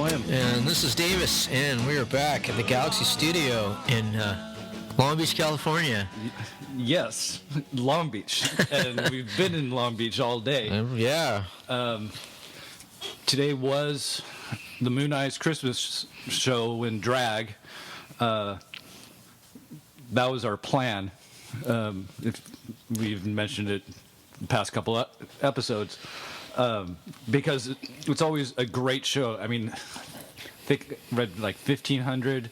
Slam. And this is Davis, and we are back at the Galaxie Studio in Long Beach, California. Yes, Long Beach. And we've been in Long Beach all day. Yeah. Today was the Mooneyes Christmas show in drag. That was our plan. If we've mentioned it the past couple episodes. Because it's always a great show. I mean, I think read like 1,500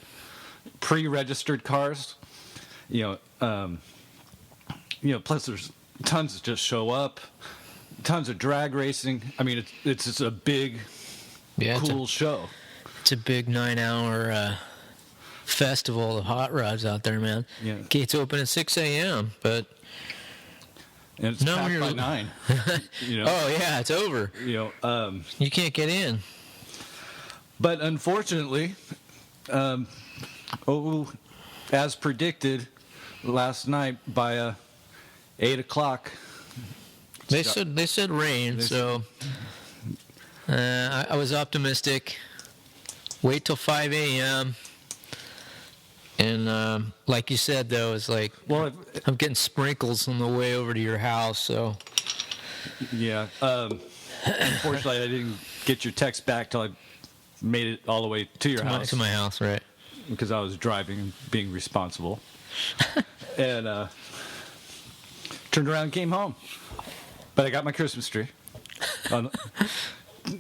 pre-registered cars. Plus there's tons that just show up, tons of drag racing. I mean, it's just a big, cool show. It's a big 9-hour festival of hot rods out there, man. Yeah. Gates open at 6 a.m., but and it's packed by 9. Oh yeah, it's over. You can't get in. But unfortunately, as predicted last night by 8 o'clock, they said rain. So I was optimistic. Wait till 5 a.m. And like you said, though, it's like, I'm getting sprinkles on the way over to your house, so. Yeah. Unfortunately, I didn't get your text back till I made it all the way to your house. To my house, right. Because I was driving and being responsible. And turned around and came home. But I got my Christmas tree.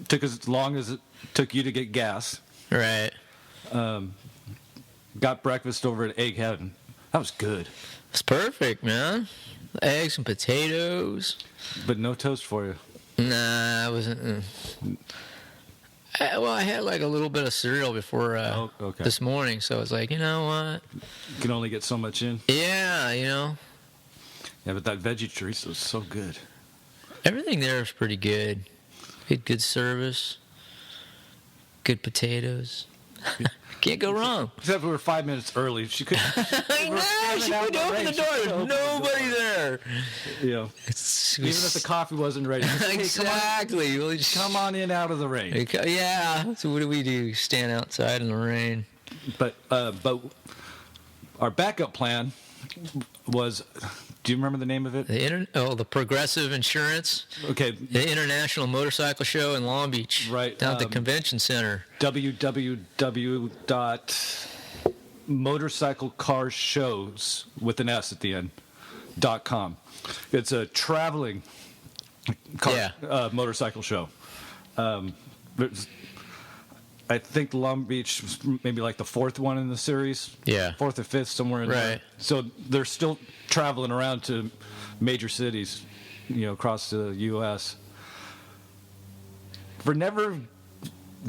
Took as long as it took you to get gas. Right. Got breakfast over at Egg Heaven. That was good. It's perfect, man. Eggs and potatoes. But no toast for you. Nah, I wasn't. I had like a little bit of cereal before this morning, so I was like, you know what? You can only get so much in. Yeah, Yeah, but that veggie chorizo is so good. Everything there is pretty good. Good service. Good potatoes. Can't go wrong. Except we were 5 minutes early. She couldn't. I know. She couldn't open the door. There's nobody there. Even if the coffee wasn't ready. Exactly. Hey, come on in out of the rain. Yeah. So what do we do? Stand outside in the rain. But our backup plan was. Do you remember the name of it? The Progressive Insurance. Okay. The International Motorcycle Show in Long Beach. Right. Down at the convention center. www.motorcyclecarshows with an S at the end .com. It's a traveling motorcycle show. I think Long Beach was maybe like the 4th one in the series. Yeah. 4th or 5th, somewhere in there. So they're still traveling around to major cities, across the U.S. For never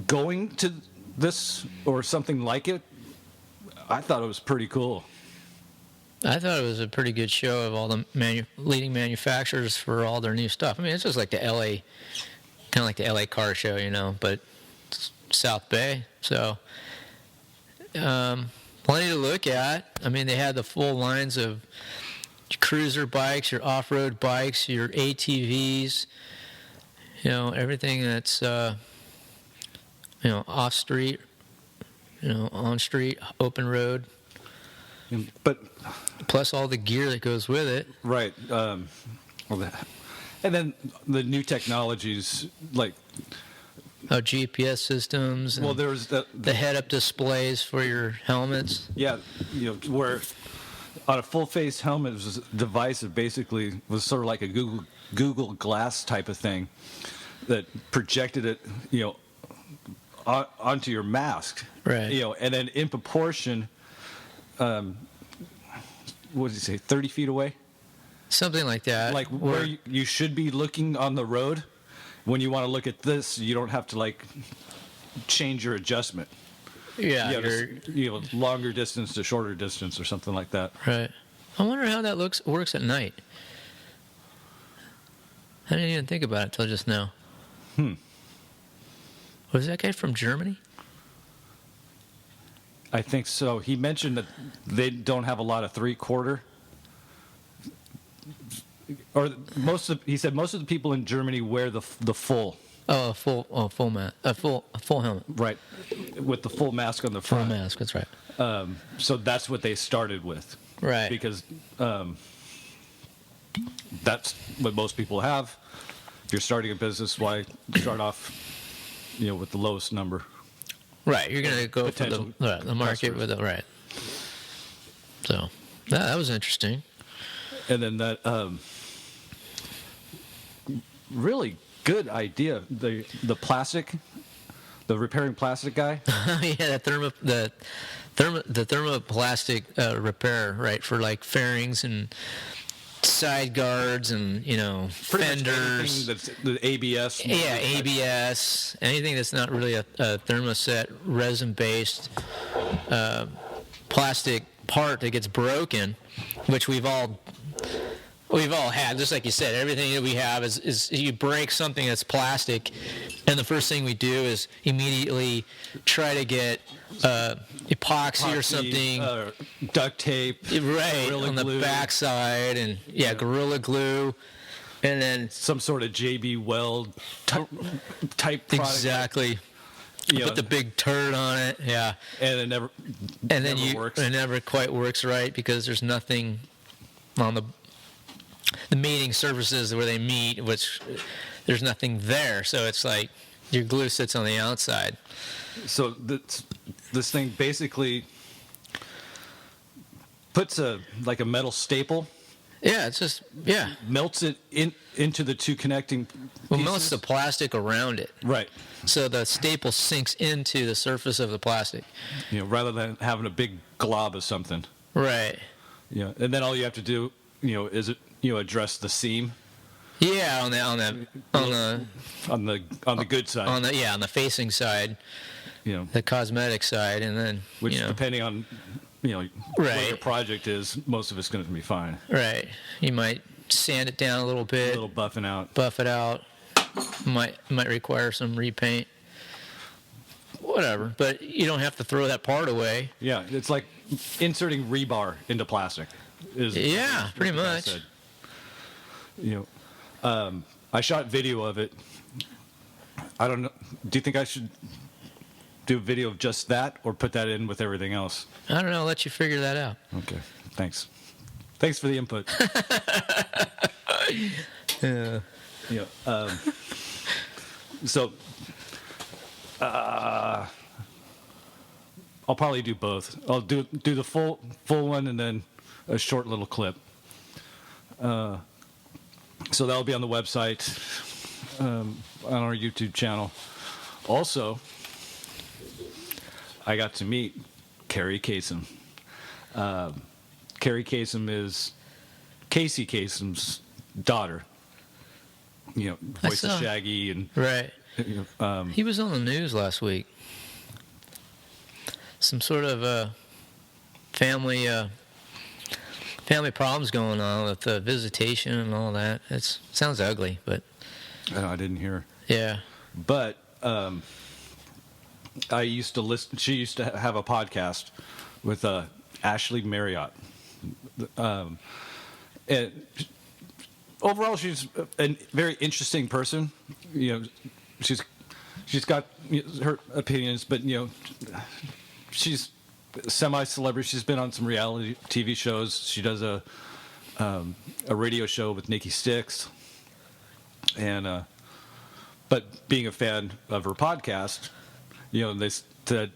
going to this or something like it, I thought it was pretty cool. I thought it was a pretty good show of all the leading manufacturers for all their new stuff. I mean, it's just like the L.A., kind of like the L.A. car show, but South Bay. So plenty to look at. I mean, they had the full lines of your cruiser bikes, your off-road bikes, your ATVs, everything that's off street, on street, open road. But plus all the gear that goes with it. Right. And then the new technologies like GPS systems. And there was the head-up displays for your helmets. Yeah, where on a full-face helmet it was a device that basically was sort of like a Google Glass type of thing that projected it, onto your mask. Right. And then in proportion, what did he say, 30 feet away? Something like that. Like where you should be looking on the road. When you want to look at this, you don't have to change your adjustment. Yeah, longer distance to shorter distance or something like that. Right. I wonder how that works at night. I didn't even think about it till just now. Was that guy from Germany? I think so. He mentioned that they don't have a lot of 3/4. Or he said most of the people in Germany wear the full Oh, a full helmet. right, with the full mask on the Full front. mask. That's right. So that's what they started with, Right. because that's what most people have. If you're starting a business, why start off, with the lowest number? Right. You're gonna go for the market customers. with it. Right. So that was interesting. And then that really good idea. The plastic, the repairing plastic guy. Yeah, the thermoplastic repair, right, for like fairings and side guards and Pretty much fenders. anything that's the ABS. Yeah, ABS, anything that's not really a thermoset, resin-based plastic part that gets broken, which we've all had. Just like you said, everything that we have is you break something that's plastic, and the first thing we do is immediately try to get epoxy or something. Duct tape. Right, Gorilla on glue. the backside, and Gorilla Glue, and then Some sort of JB Weld type product. exactly put the big turd on it, And it never works. it never quite works right because there's nothing on the meeting surfaces where they meet, which there's nothing there, so it's like your glue sits on the outside. So this thing basically puts a metal staple, Yeah, it's just melts it into the two connecting well, pieces. melts the plastic around it, Right. so the staple sinks into the surface of the plastic. Rather than having a big glob of something. Right. And then all you have to do, is address the seam Yeah, on the on the good side. on the facing side, the cosmetic side, and then Which depending on what Right. your project is, most of it's going to be fine. right, you might sand it down a little A bit, little buffing out. buff it out. Might require some repaint. Whatever, but you don't have to throw that part away. Yeah, it's like inserting rebar into plastic. Yeah, what pretty the guy much. said. I shot video of it. I don't know. Do you think I should do a video of just that or put that in with everything else? I don't know. I'll let you figure that out. Okay, thanks. Thanks for the input. Yeah. So, I'll probably do both. I'll do the full one and then a short little clip. So that'll be on the website, on our YouTube channel. Also, I got to meet Kerri Kasem. Kerri Kasem is Casey Kasem's daughter. Voice of saw. Shaggy and Right. um, He was on the news last week. Some sort of family problems going on with visitation and all that. It sounds ugly, but I didn't hear. yeah. But I used to listen. She used to have a podcast with Ashley Marriott. And overall, she's a very interesting person. She's got her opinions, but she's semi-celebrity. She's been on some reality TV shows. She does a radio show with Nikki Sixx, and but being a fan of her podcast, they said,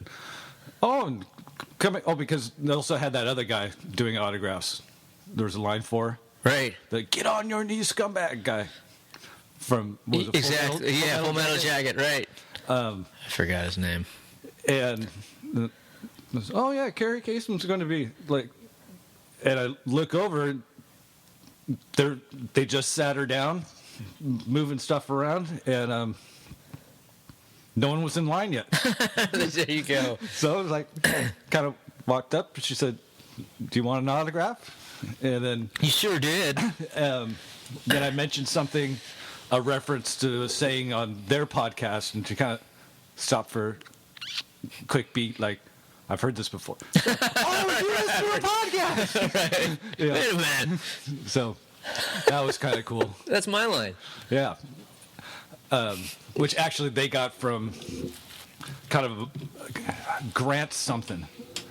because they also had that other guy doing autographs. There was a line for her. Right. The "Get on your knees, scumbag" guy from what was it, Exactly. Full Metal Jacket. Right. I forgot his name. And Kerri Kasem's going to be like, and I look over, they just sat her down, moving stuff around, and no one was in line yet. There you go. So I was like, kind of walked up. She said, "Do you want an autograph?" And then You sure did. then I mentioned something, a reference to a saying on their podcast, and she kind of stopped for a quick beat, like, "I've heard this before." Oh, you listen to a podcast! Right. Yeah. Wait a minute. So that was kind of cool. That's my line. Yeah. which actually they got from kind of Grant something,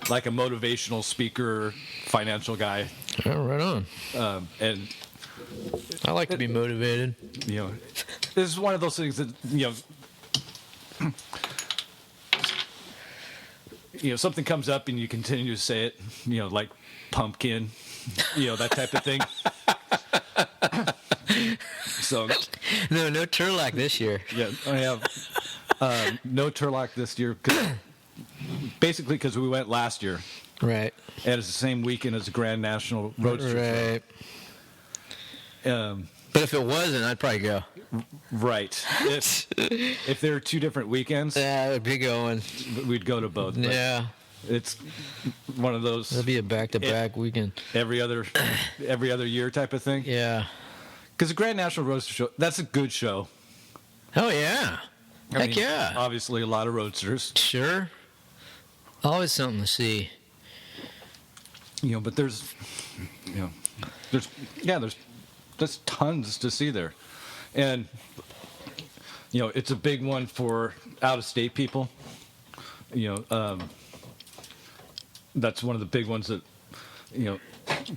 like a motivational speaker, financial guy. Oh, right on. And, I like to be motivated. this is one of those things that, something comes up and you continue to say it, like pumpkin, that type of thing. So No Turlock this year. yeah, I have no Turlock this year, basically because we went last year, Right. and it's the same weekend as the Grand National Roadster Right. Show. But if it wasn't, I'd probably go. Right. If there were two different weekends, Yeah, I would be going. we'd go to both. But Yeah. it's one of those It'll be a back-to-back weekend. every other year type of thing. Yeah. Because the Grand National Roadster Show, that's a good show. Oh, yeah. I Heck mean, yeah. Obviously, a lot of roadsters. Sure. Always something to see. But there's tons to see there, and it's a big one for out-of-state people. That's one of the big ones that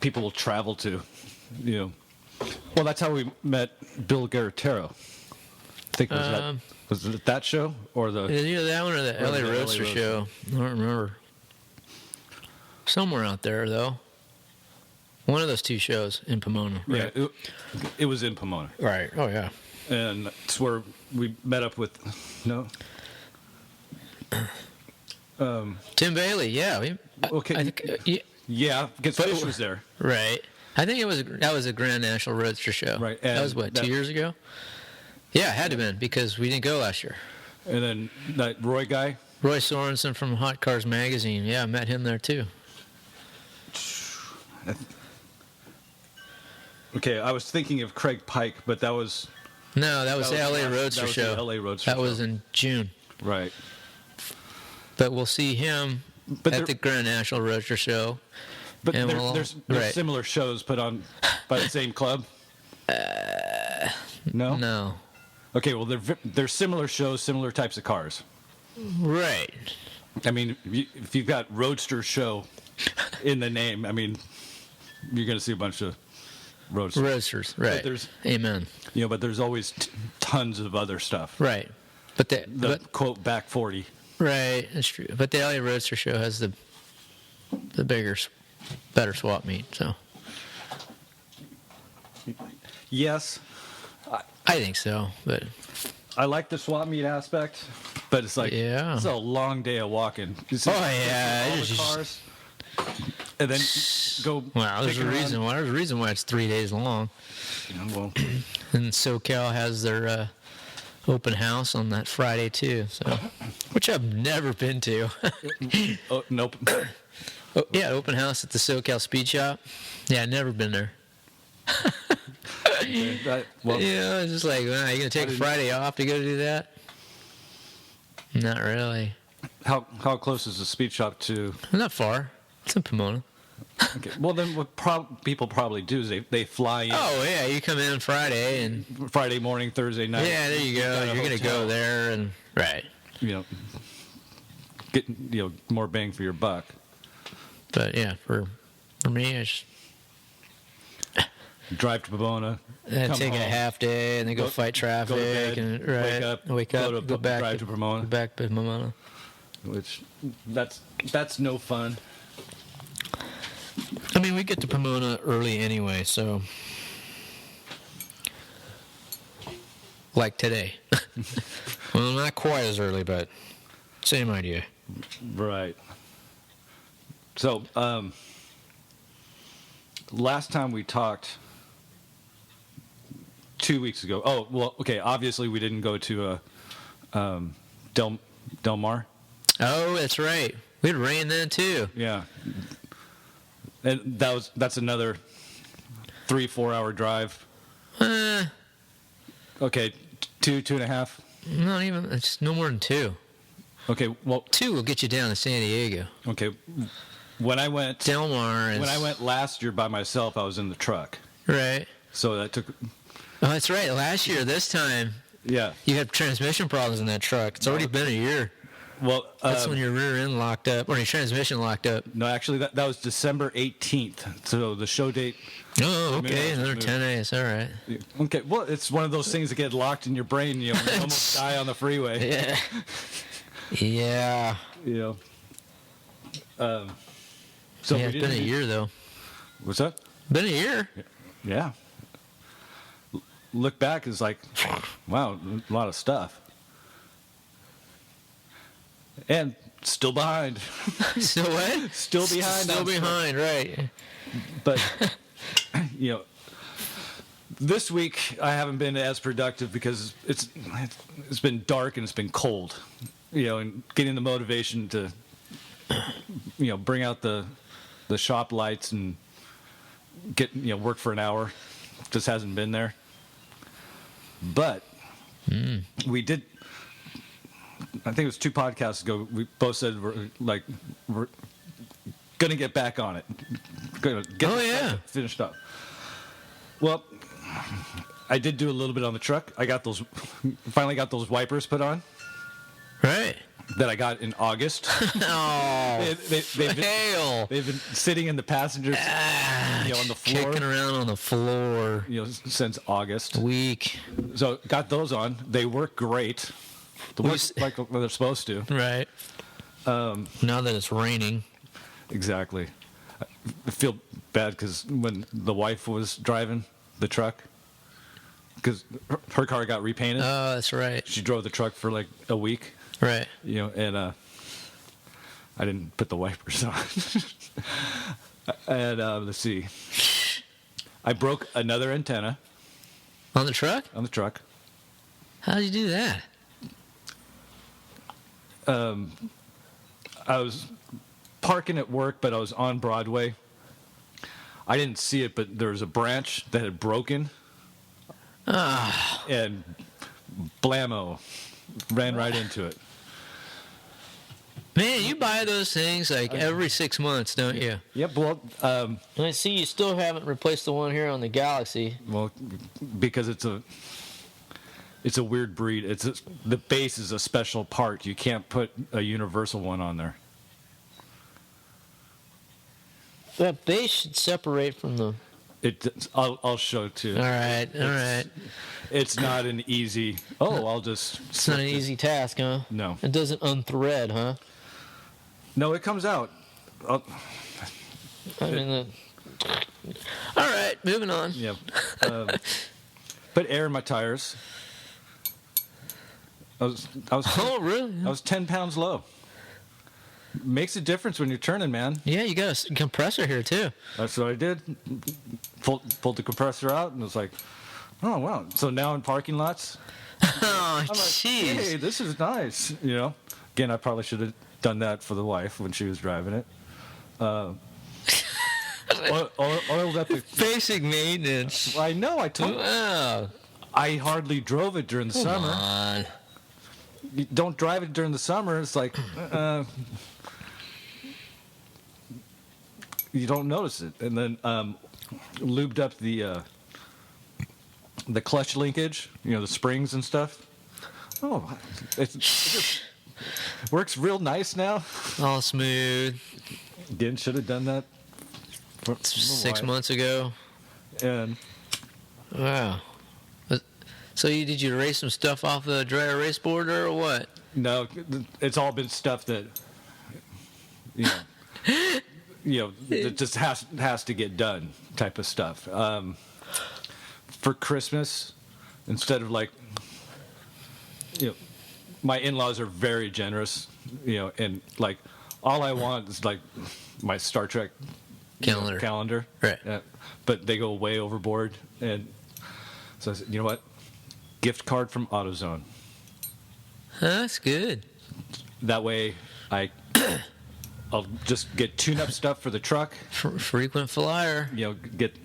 people will travel to. Well, that's how we met Bill Garrettero. I think was it that show or the Either that one or the LA the LA Roadster Roadster. show. I don't remember. Somewhere out there, though. One of those two shows in Pomona. yeah it was in Pomona, Right. Oh, yeah. and it's where we met up with Tim Bailey, yeah. Okay. I think, yeah, because Fish was there. right. I think that was a Grand National Roadster show. Right, That and was, what, that- 2 years ago? Yeah, it had to have been, because we didn't go last year. And then that Roy guy. Roy Sorensen from Hot Cars Magazine. Yeah, I met him there, too. Okay, I was thinking of Craig Pike, but that was No, that was the LA that Roadster was show. the LA Roadster That show. was in June. Right. But we'll see him But at there- the Grand National Roadster show. But And there's right. similar shows put on by the same club. No. No. Okay, well they're similar shows, similar types of cars. Right. I mean, if you've got Roadster Show in the name, I mean, you're going to see a bunch of roadsters. Roadsters. Right. there's- Amen. But there's always tons of other stuff. Right. But The quote back 40. right, that's true. But the LA Roadster show has the bigger, better swap meet. So Yes, I think so. But I like the swap meet aspect, but it's like Yeah. it's a long day of walking. You see Oh, yeah, all it's the just- cars, and then go. well, there's kick a around. reason why. There's a reason why it's 3 days long. Well, And SoCal has their open house on that Friday too. So, which I've never been to. oh, nope. Oh, yeah, open house at the SoCal Speed Shop. Yeah, I've never been there. Well, Yeah, it's just like, wow, you gonna take a Friday off to go do that? Not really. how close is the speed shop to? Not far. It's in Pomona. Okay, well, then what people probably do is they fly in Oh yeah, you come in Friday and Friday morning, Thursday night. yeah, there you go. got a You're gonna hotel, go there and right. Get more bang for your buck. But yeah, for me, it's Drive to Pomona. I'd come take a home, half day and then go fight traffic go to bed, and wake up, go back drive to Pomona. go back to Pomona. Which that's no fun. I mean, we get to Pomona early anyway, so like today. Well, not quite as early, but same idea. Right. So, last time we talked 2 weeks ago. Oh, well, okay. Obviously, we didn't go to Del Mar. Oh, that's right. We had rain then too. Yeah. And that's another 3-4 hour drive. Okay, 2.5. Not even. It's no more than 2. Okay, well, 2 will get you down to San Diego. okay. When I went Del Mar is last year by myself, I was in the truck. right. So that took Oh, that's right. Last year, this time, Yeah. You had transmission problems in that truck. It's already been a year. Well, That's when your rear end locked up, or your transmission locked up. no, actually, that was December 18th. So the show date. Oh, okay. Mooneyes Another moved. 10 days. All right. Okay, well, it's one of those things that get locked in your brain. You know, you almost die on the freeway. Yeah. Yeah. You know. So Yeah, we it's been a didn't- year, though. What's that? Been a year. Yeah. Look back, it's like, wow, a lot of stuff. And still behind. Still what? Still behind. Still on stuff. behind, right. But, you know, this week I haven't been as productive because it's been dark and it's been cold. You know, and getting the motivation to, you know, bring out the shop lights and get, you know, work for an hour just hasn't been there. But we did, I think it was 2 podcasts ago, we both said we're going to get back on it. Gonna get Oh, this yeah. stuff finished up. Well, I did do a little bit on the truck. I got finally got those wipers put on Right. that I got in August. Oh, fail. They've been sitting in the passenger, you know, on the floor, Kicking around on the floor. you know, since August. Weak. So got those on. They work great. They work like they're supposed to. Right. Now that it's raining. Exactly. I feel bad because when the wife was driving the truck, because her car got repainted. Oh, that's right. She drove the truck for like a week, Right. you know, and I didn't put the wipers on. And let's see. I broke another antenna On the truck? on the truck. How did you do that? I was parking at work, but I was on Broadway. I didn't see it, but there was a branch that had broken. And blammo, ran right into it. Man, you buy those things like every 6 months, don't you? Yep, well, And I see you still haven't replaced the one here on the Galaxie. because it's a weird breed. The base is a special part. You can't put a universal one on there. That base should separate from the... I'll show it to you. All right, all right. It's not an easy. I'll just. It's not an easy task, huh? No. It doesn't unthread, huh? No, it comes out. I mean, all right, moving on. Yeah. Put air in my tires. I was Oh, really? I was 10 pounds low. Makes a difference when you're turning, man. Yeah, you got a compressor here, too. That's what I did. Pulled the compressor out and was like, oh, wow. So now in parking lots, Oh, I'm like, jeez. hey, this is nice. You know, again, I probably should have done that for the wife when she was driving it. Oiled up the. Basic maintenance. I know. I told. Wow. I hardly drove it during the Come summer. on. You don't drive it during the summer. It's like you don't notice it, and then lubed up the clutch linkage. You know, the springs and stuff. Oh, it just works real nice now. All smooth. Again, should have done that 6 months ago. And Wow. So did you erase some stuff off the dry erase board or what? no, it's all been stuff that that just has to get done type of stuff. For Christmas, instead of my in-laws are very generous, and like all I want is like my Star Trek calendar. Right. But they go way overboard, and so I said, you know what? Gift card from AutoZone. That's good. That way, I'll just get tune-up stuff for the truck. Frequent flyer. Get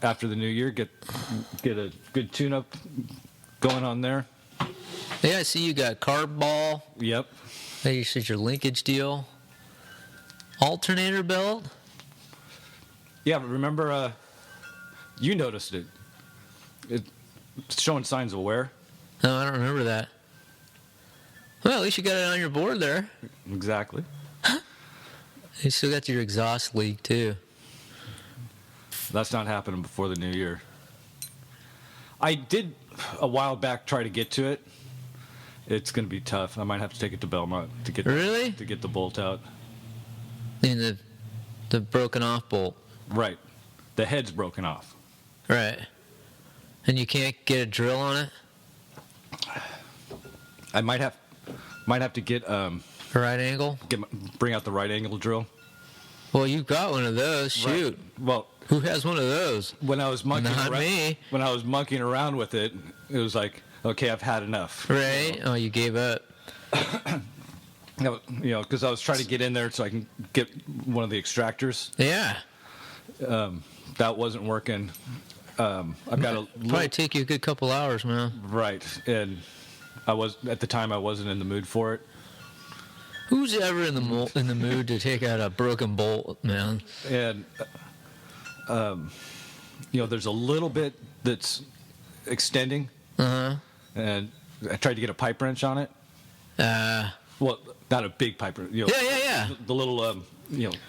after the new year, get a good tune-up going on there. Yeah, I see you got carb ball. Yep. Hey, you said your linkage deal. Alternator belt. Yeah, but remember, you noticed it. showing signs of wear. No, I don't remember that. Well, at least you got it on your board there. Exactly. You still got your exhaust leak, too. That's not happening before the new year. I did, a while back, try to get to it. It's going to be tough. I might have to take it to Belmont to get the bolt out. In the broken off bolt. Right. The head's broken off. Right. And you can't get a drill on it? I might have to get A right angle? bring out the right angle drill. Well, you've got one of those. Shoot. Right. Well, who has one of those? when I was monkeying Not around, me. when I was monkeying around with it, it was like, okay, I've had enough. Right? Oh, you gave up. Because I was trying to get in there so I can get one of the extractors. Yeah. That wasn't working. I've got a Probably take you a good couple hours, man. right, and at the time I wasn't in the mood for it. Who's ever in the mood to take out a broken bolt, man? And there's a little bit that's extending, and I tried to get a pipe wrench on it. Well, not a big pipe wrench. Yeah. The little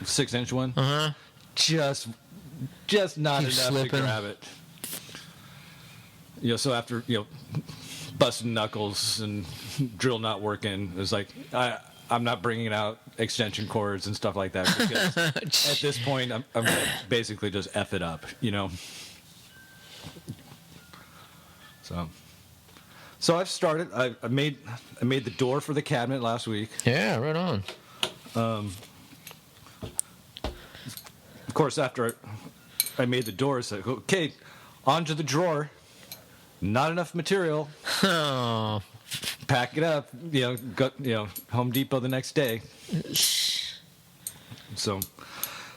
6-inch one. Just not Keep enough slipping. to grab it. So after busting knuckles and drill not working, it was like I'm not bringing out extension cords and stuff like that because at this point I'm gonna basically just F it up, So I've started. I made the door for the cabinet last week. Yeah, right on. Of course, after I made the door, it's like, okay, onto the drawer. Not enough material. Oh. Pack it up. Go, Home Depot the next day. So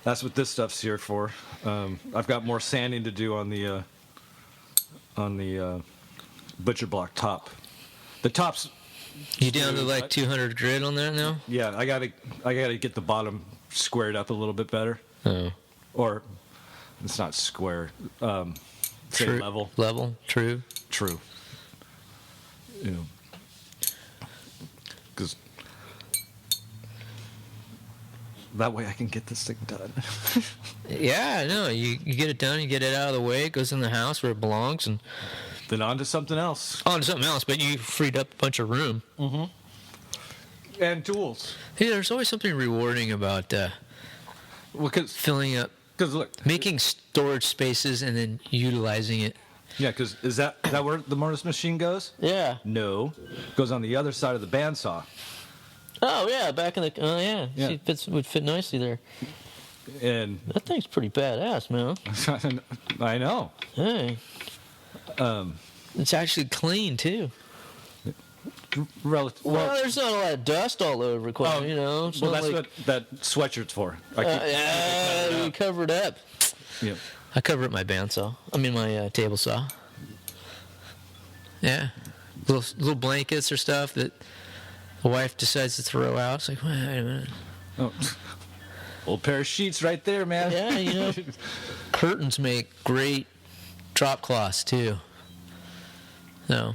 that's what this stuff's here for. I've got more sanding to do on the butcher block top. The top's. You down to like 200 grit on that now? Yeah, I gotta get the bottom squared up a little bit better. Oh. Or it's not square. Say level. Level. True. Because that way I can get this thing done. Yeah, I know. You get it done, you get it out of the way, it goes in the house where it belongs, and Then on to something else. on to something else, but you freed up a bunch of room. And tools. Hey, there's always something rewarding about Well, filling up, because look, making storage spaces and then utilizing it. yeah, because is that where the mortise machine goes? Yeah. No, it goes on the other side of the bandsaw. Oh, yeah, back in the... Oh, yeah. Yeah. See, would fit nicely there. And That thing's pretty badass, man. I know. Hey. It's actually clean, too. Well, there's not a lot of dust all over, It's well, not that's like, what that sweatshirt's for. we covered up. Yeah. I cover up my bandsaw. I mean, my table saw. Yeah. Little blankets or stuff that the wife decides to throw out. It's like, wait a minute. Oh. Old pair of sheets right there, man. Yeah, curtains make great drop cloths, too. So,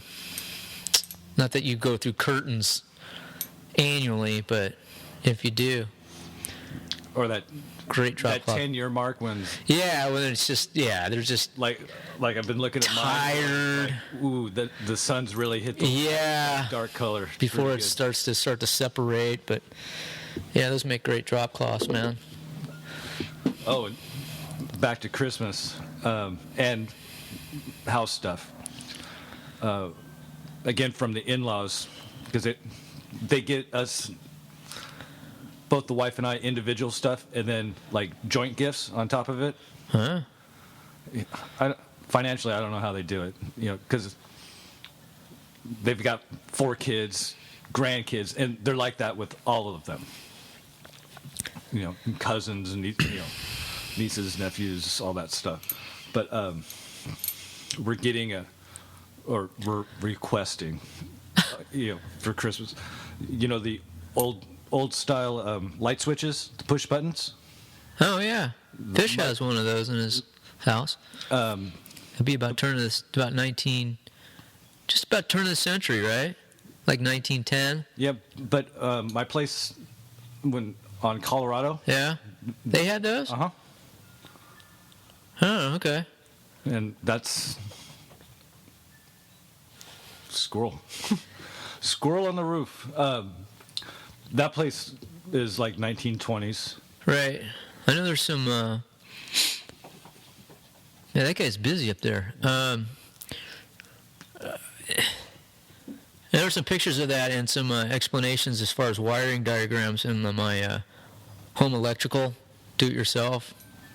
not that you go through curtains annually, but if you do, Or that great drop cloth. 10-year mark when Yeah, when it's just, they're just like I've been looking at tired. mine. Like, ooh, the sun's really hit the dark color It's before really it good. starts to separate. But yeah, those make great drop cloths, man. Oh, and back to Christmas and house stuff. Again, from the in-laws, because they get us, both the wife and I, individual stuff, and then like joint gifts on top of it. Huh? Financially, I don't know how they do it. Because they've got 4 kids, grandkids, and they're like that with all of them. Cousins and nieces, nephews, all that stuff. But we're getting we're requesting, for Christmas, the old style light switches, the push buttons. Oh yeah, Fish has one of those in his house. It'd be about just about turn of the century, right? Like 1910. Yeah, but my place on Colorado. Yeah, they had those. Uh huh. Oh, okay. And that's squirrel. Squirrel on the roof. That place is like 1920s. Right. I know there's some. Yeah, that guy's busy up there. There were some pictures of that and some explanations as far as wiring diagrams in my home electrical do-it-yourself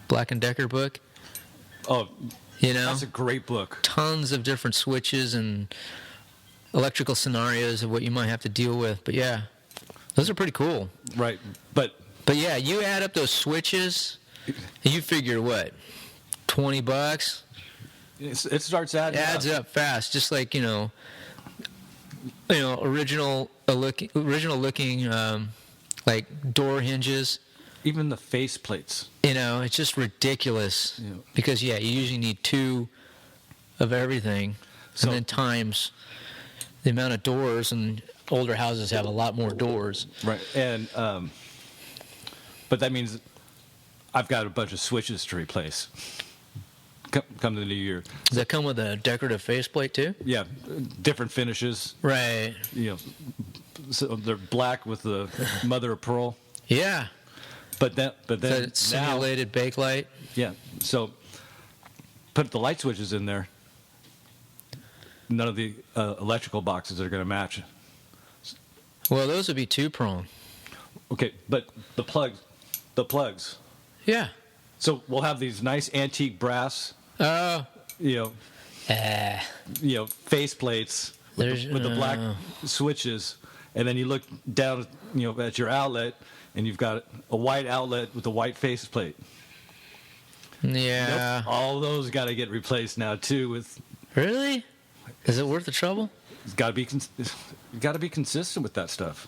Black & Decker book. Oh, You know, that's a great book. tons of different switches and electrical scenarios of what you might have to deal with. But yeah, those are pretty cool. Right, but yeah, you add up those switches, and you figure what, $20? it starts adding It adds up fast, just like original looking like door hinges. Even the face plates. It's just ridiculous. Yeah. Because you usually need 2 of everything, So- and then times the amount of doors, and older houses have a lot more doors. Right, and but that means I've got a bunch of switches to replace. Come the new year. Does that come with a decorative faceplate too? Yeah, different finishes. Right. So they're black with the mother of pearl. Yeah. But then The now, simulated bakelite. yeah. So put the light switches in there. None of the electrical boxes are going to match. Well, those would be 2-prong. Okay, but the plugs. Yeah. So we'll have these nice antique brass, Oh. face plates with the black Oh. switches, and then you look down, at your outlet, and you've got a white outlet with a white faceplate. Yeah. Nope. All those got to get replaced now too. With Really? Is it worth the trouble? it's got to be consistent with that stuff.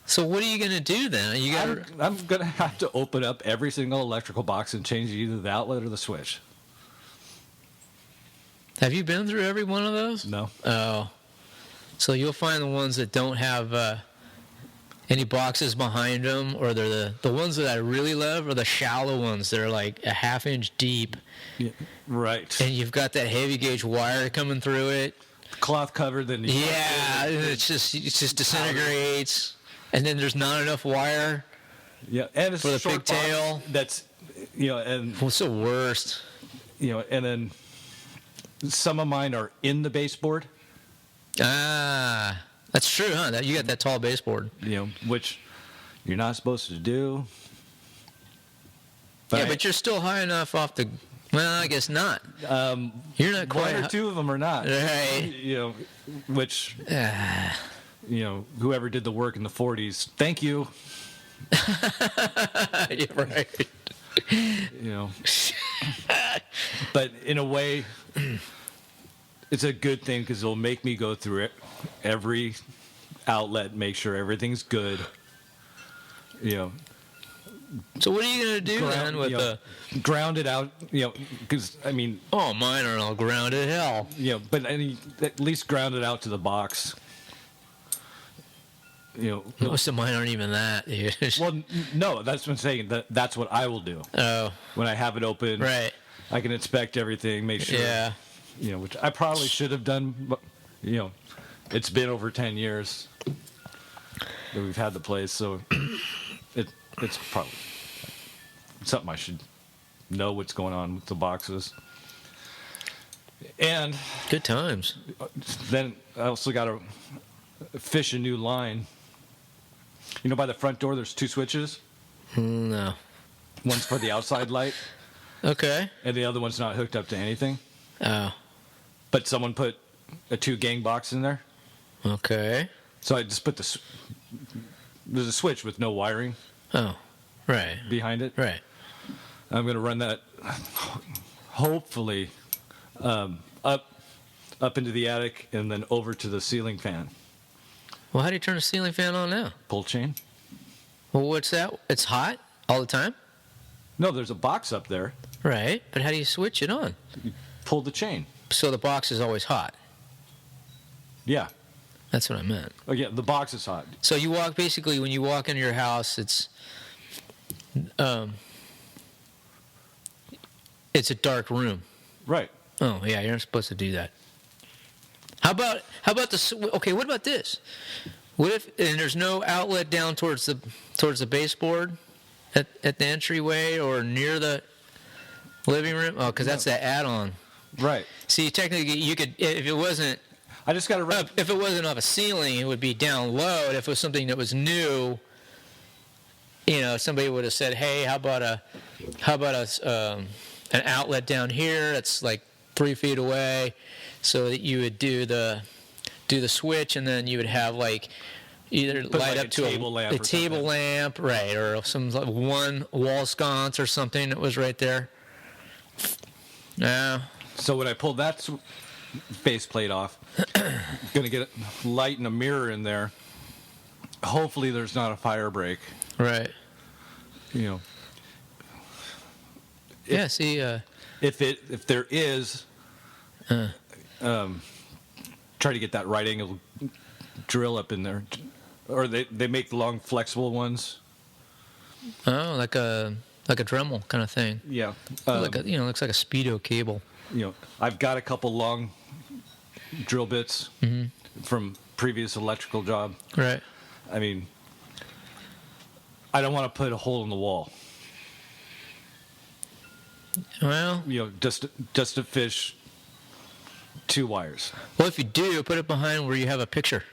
So what are you going to do then? You got I'm gonna have to open up every single electrical box and change either the outlet or the switch. Have you been through every one of those? No. Oh. So you'll find the ones that don't have any boxes behind them, or they're the ones that I really love are the shallow ones that are like a half-inch deep, Yeah, right. and you've got that heavy gauge wire coming through it. Cloth covered, then Yeah, it just disintegrates, and then there's not enough wire yeah, and it's for a the short pigtail. box that's and What's the worst? and then some of mine are in the baseboard, Ah, that's true, huh? That you got that tall baseboard. which you're not supposed to do. Yeah, but you're still high enough off the. Well, I guess not. You're not quite. one or two of them are not. Right. Which whoever did the work in the 40s, thank you. You're right. But in a way, it's a good thing because it'll make me go through it every outlet, make sure everything's good. So what are you gonna do then with the? Ground it out, because I mean, Oh, mine are all grounded hell. but at least ground it out to the box. Most of mine aren't even that, dude. Well, no, that's what I'm saying. That's what I will do Oh, when I have it open. right. I can inspect everything, make sure. Yeah. Which I probably should have done, but it's been over 10 years that we've had the place, so it's probably something I should know what's going on with the boxes. And Good times. then I also got to fish a new line. By the front door, there's 2 switches. No. One's for the outside light, Okay. and the other one's not hooked up to anything. Oh. But someone put a 2-gang box in there. Okay. So I just put there's a switch with no wiring Oh. Right. behind it. Right. I'm going to run that, hopefully, up into the attic and then over to the ceiling fan. Well, how do you turn the ceiling fan on now? Pull chain. Well, what's that? It's hot all the time. No, there's a box up there. Right. But how do you switch it on? pull the chain. So the box is always hot. Yeah. That's what I meant. Oh, yeah, the box is hot. So you walk, basically, when you walk into your house, it's a dark room. Right. Oh, yeah, you're not supposed to do that. How about okay, what about this? What if, and there's no outlet down towards the baseboard at the entryway or near the living room? Oh, because that's that add-on. Right. See, technically, you could, if it wasn't I just got to if it wasn't off a ceiling, it would be down low. If it was something that was new, somebody would have said, "Hey, how about an outlet down here that's like 3 feet away," so that you would do the switch, and then you would have like either Put light like up to a table lamp, right, or some like one wall sconce or something that was right there. No. So when I pull that faceplate off, gonna get a light and a mirror in there. Hopefully, there's not a fire break. Right. Yeah. See. If there is, try to get that right angle drill up in there, or they make the long flexible ones. Oh, like a Dremel kind of thing. Yeah. Looks like a Speedo cable. I've got a couple long drill bits from previous electrical job. Right. I mean, I don't want to put a hole in the wall. Well, just to fish 2 wires. Well, if you do, put it behind where you have a picture.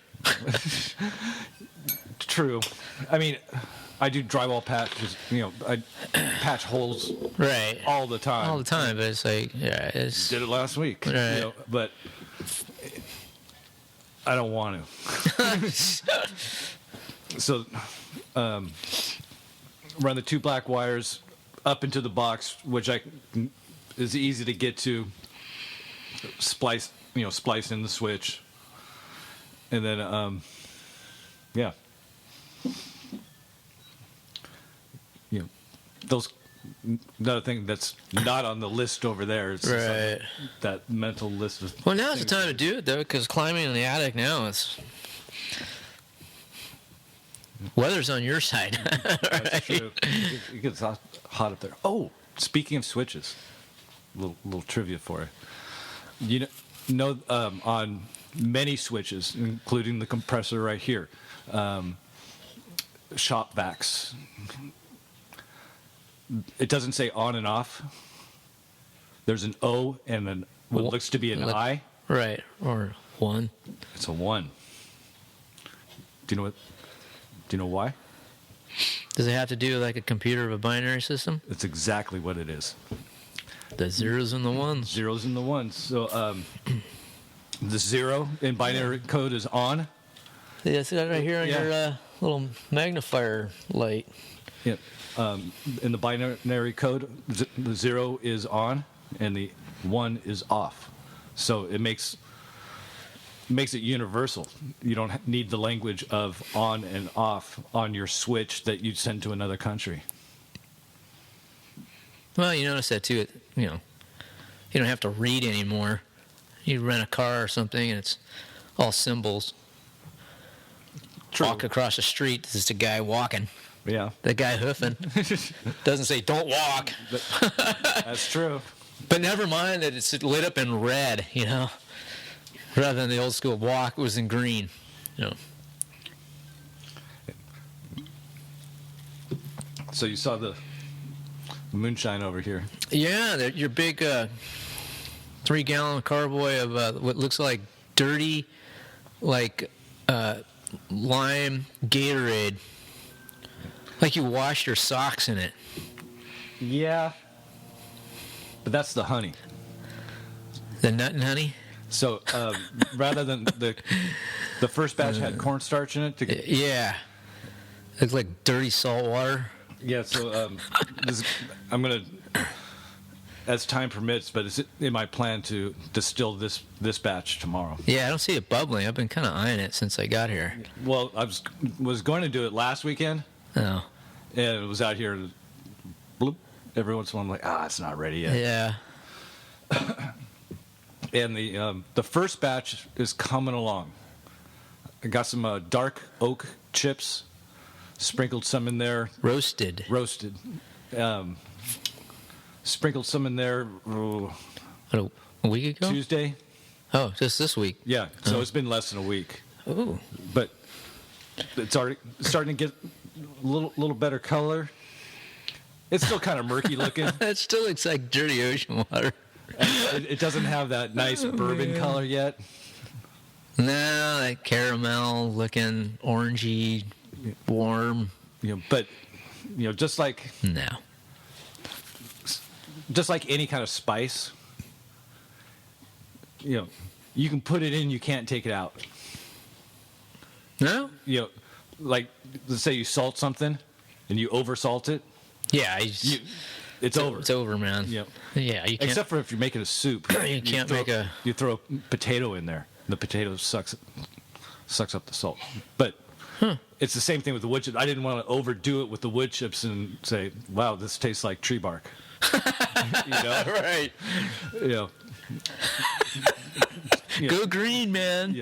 True. I mean, I do drywall patches. I patch holes right all the time. All the time, but it's like, yeah, it's. Did it last week. Right. But I don't want to. So, run the 2 black wires up into the box, which is easy to get to. Splice in the switch, and then yeah. Those another thing that's not on the list over there. It's right. That mental list of. Well, now's the time to do it though, because climbing in the attic now is. Weather's on your side. Right? That's true. It gets hot up there. Oh, speaking of switches, little trivia for you. On many switches, including the compressor right here, shop vacs. It doesn't say on and off. There's an O and what looks to be an I. Right, or 1. It's a 1. Do you know why? Does it have to do with like a computer of a binary system? It's exactly what it is. The zeros and the ones. Zeros and the ones. So the 0 in binary code is on. Yeah, see that right here on your little magnifier light. Yeah. In the binary code, the 0 is on and the 1 is off. So it makes it universal. You don't need the language of on and off on your switch that you'd send to another country. Well, you notice that too. You don't have to read anymore. You rent a car or something, and it's all symbols. True. Walk across the street. There's a guy walking. Yeah. The guy hoofing. Doesn't say don't walk. That's true. But never mind that it's lit up in red. Rather than the old school walk was in green. So you saw the moonshine over here. Yeah, your big 3-gallon carboy of what looks like dirty, like lime Gatorade. Like you washed your socks in it. Yeah. But that's the honey. The nut and honey? So rather than the first batch had cornstarch in it. Yeah. Looks like dirty salt water. Yeah, so I'm going to, as time permits, but it's in my plan to distill this batch tomorrow. Yeah, I don't see it bubbling. I've been kind of eyeing it since I got here. Well, I was going to do it last weekend. Oh. And it was out here, bloop, every once in a while I'm like, it's not ready yet. Yeah. And the first batch is coming along. I got some dark oak chips, sprinkled some in there. Roasted. Sprinkled some in there What, a week ago? Tuesday. Oh, just this week. Yeah, so it's been less than a week. Ooh. But it's already starting to get a little better color. It's still kind of murky looking. It still looks like dirty ocean water. It doesn't have that nice bourbon color yet. No, that caramel looking, orangey, warm. But just like No. any kind of spice, you can put it in, you can't take it out. No? Like let's say you salt something and you over salt it. Yeah, It's over. It's over, man. Yep. Yeah, you can't. Except for if you're making a soup. You can't make a. You throw a potato in there. The potato sucks up the salt. But it's the same thing with the wood chips. I didn't want to overdo it with the wood chips and say, "Wow, this tastes like tree bark." Right. Go green, man.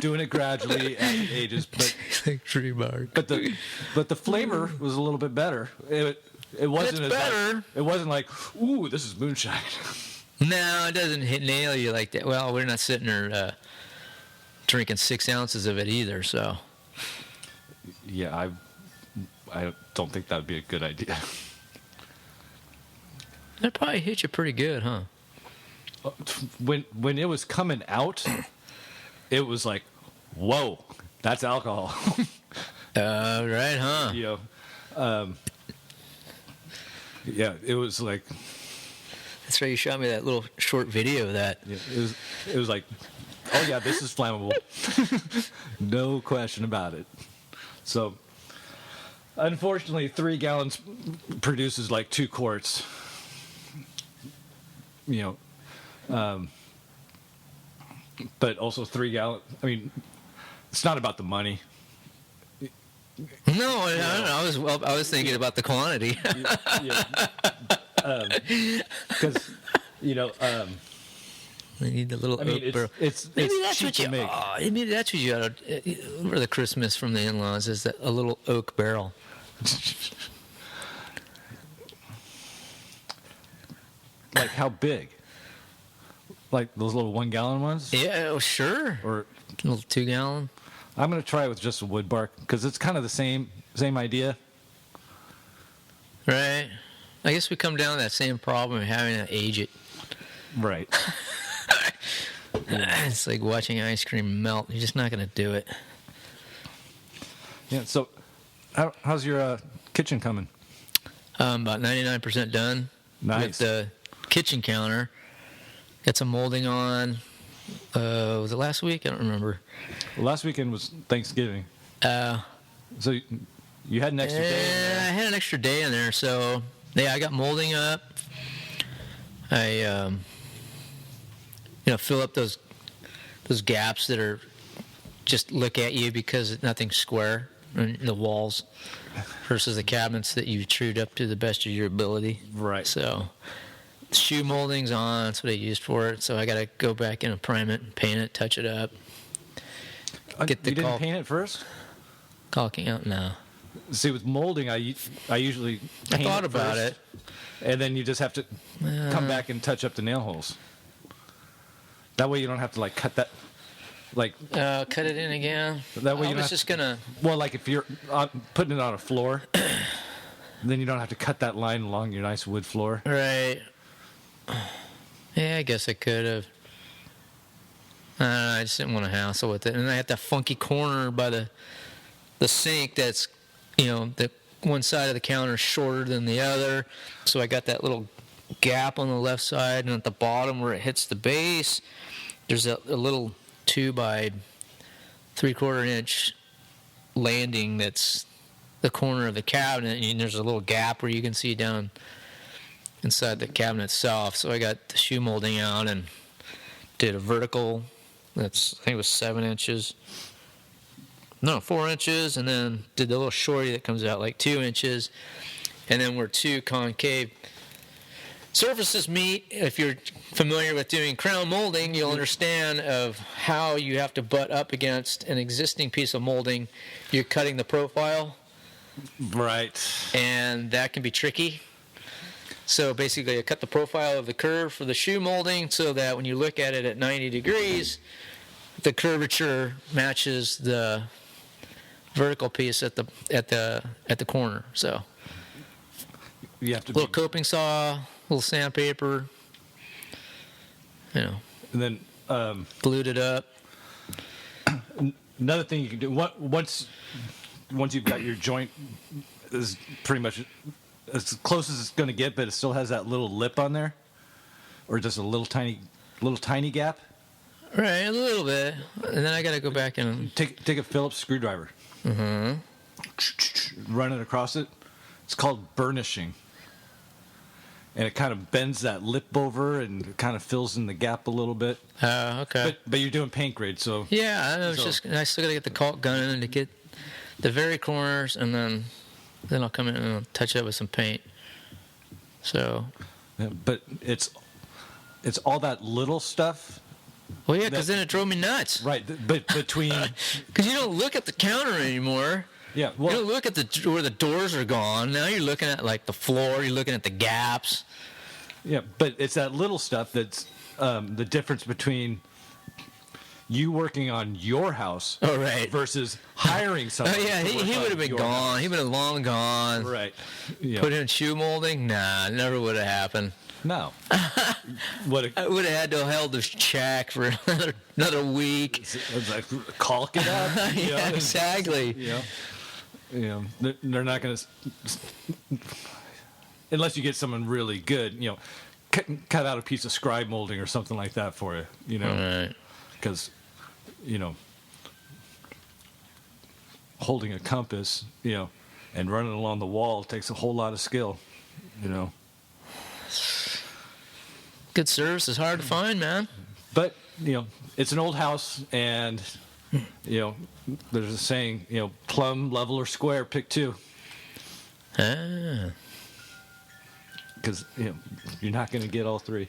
Doing it gradually as it ages, but like tree bark. but the flavor was a little bit better. It wasn't It's as better. like, it wasn't like, ooh, this is moonshine. No, it doesn't nail you like that. Well, we're not sitting there drinking 6 ounces of it either, so. Yeah, I don't think that would be a good idea. That probably hit you pretty good, huh? When it was coming out, it was like, whoa, that's alcohol. Right, huh? Yeah, it was like. That's right. You shot me that little short video of that. Yeah, it was like, oh yeah, this is flammable. No question about it. So, unfortunately, 3 gallons produces like 2 quarts. But also 3 gallons. I mean, it's not about the money. No, I was thinking about the quantity. Because We need the little oak barrel. Maybe that's what you. Maybe that's what you got for the Christmas from the in-laws is a little oak barrel. Like how big? Like those little 1 gallon ones? Yeah, sure. Or a little 2 gallon. I'm gonna try it with just a wood bark because it's kind of the same idea. Right. I guess we come down to that same problem of having to age it. Right. It's like watching ice cream melt. You're just not going to do it. Yeah. So, how's your kitchen coming? About 99% done. Nice. With the kitchen counter. Got some molding on. Was it last week? I don't remember. Well, last weekend was Thanksgiving. So you had an extra day in there. I had an extra day in there, so yeah, I got molding up. I fill up those gaps that are just look at you because nothing's square in the walls versus the cabinets that you trued up to the best of your ability. Right. So shoe molding's on. That's what I used for it. So I got to go back in and prime it and paint it, touch it up. Get the you didn't paint it first? Caulking out? No. See, with molding, I usually paint I thought about it, and then you just have to come back and touch up the nail holes. That way, you don't have to cut that, cut it in again. That way, you I was just gonna. Well, like if you're putting it on a floor, then you don't have to cut that line along your nice wood floor. Right. Yeah, I guess I could have. I just didn't want to hassle with it, and I had that funky corner by the sink that's, the one side of the counter is shorter than the other, so I got that little gap on the left side, and at the bottom where it hits the base, there's a little 2 by 3/4 inch landing that's the corner of the cabinet, and there's a little gap where you can see down inside the cabinet itself. So I got the shoe molding out and did a vertical that's, I think it was 7 inches. No, 4 inches, and then did the little shorty that comes out like 2 inches, and then we're 2 concave surfaces meet, if you're familiar with doing crown molding, you'll understand of how you have to butt up against an existing piece of molding. You're cutting the profile, Right. and that can be tricky. So basically, I cut the profile of the curve for the shoe molding so that when you look at it at 90 degrees, the curvature matches the vertical piece at the corner. So You have to little coping saw, little sandpaper, and then glued it up. another thing you can do once you've got your joint is pretty much as close as it's going to get, but it still has that little lip on there, or just a little tiny gap. Right, a little bit, and then I got to go back and Take a Phillips screwdriver. Mm-hmm. Run it across it. It's called burnishing. And it kind of bends that lip over and kind of fills in the gap a little bit. okay. But you're doing paint grade, so Yeah, I still got to get the caulk gun in to get the very corners, and then I'll come in and I'll touch it up with some paint. So. yeah, but it's all that little stuff. Well, yeah, because then it drove me nuts. Right, but between Because you don't look at the counter anymore. yeah, You don't look at where the doors are gone. Now you're looking at like the floor. You're looking at the gaps. yeah, but it's that little stuff that's the difference between you working on your house Oh, right. versus hiring someone. Oh, yeah, to work he on would have been your gone. house. He would have long gone. Right. Yeah. Put in shoe molding? Nah, never would have happened. No. What I would have had to held the shack for another week. it's like caulk it up. you know? Yeah, exactly. They're not going to, unless you get someone really good. Cut out a piece of scribe molding or something like that for you. Right. Because, holding a compass, and running along the wall takes a whole lot of skill. Good service is hard to find, man. But it's an old house, and there's a saying, plumb, level, or square, pick two. Ah. Because you're not going to get all three.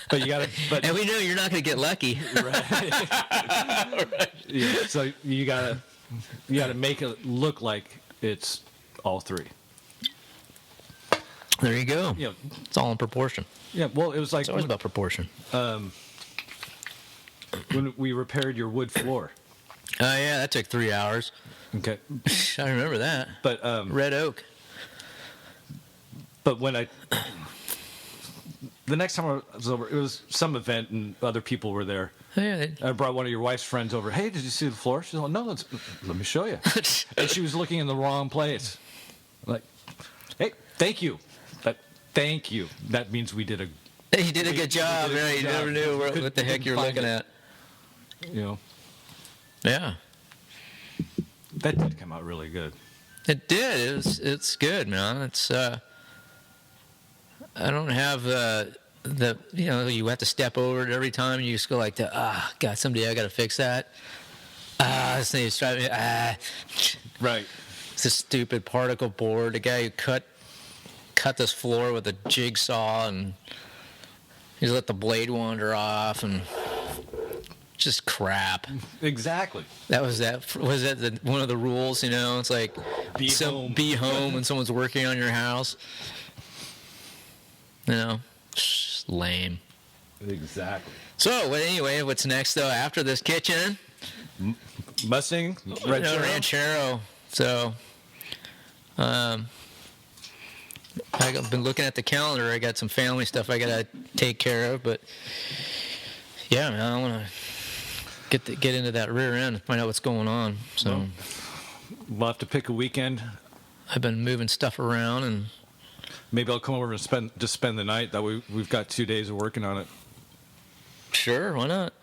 But you got to. And we know you're not going to get lucky. Right. Yeah, so you got to make it look like it's all three. There you go. Yeah. It's all in proportion. Yeah. Well, it was like It's always about proportion. when we repaired your wood floor. Oh, yeah, that took 3 hours. Okay. I remember that. But Red oak. But when the next time I was over, it was some event and other people were there. Yeah. I brought one of your wife's friends over. Hey, did you see the floor? She's like, no, let me show you. And she was looking in the wrong place. Like, hey, thank you. Thank you. That means we did a. You did a good job. Right? You never knew what the heck you're looking at. Yeah. That did come out really good. It did. It's good, man. It's I don't have you have to step over it every time. You just go like God, someday I got to fix that. This thing is driving me. Right. It's this stupid particle board. The guy who cut this floor with a jigsaw, and he's let the blade wander off, and just crap. Exactly. Was that one of the rules? It's like Be home. Be home when someone's working on your house. Just lame. Exactly. So anyway, what's next though after this kitchen? Mustang, Ranchero. So, I've been looking at the calendar. I got some family stuff I gotta take care of, but yeah, man, I want to get into that rear end and find out what's going on. So we'll have to pick a weekend. I've been moving stuff around, and maybe I'll come over and spend the night. That way we've got 2 days of working on it. Sure, why not?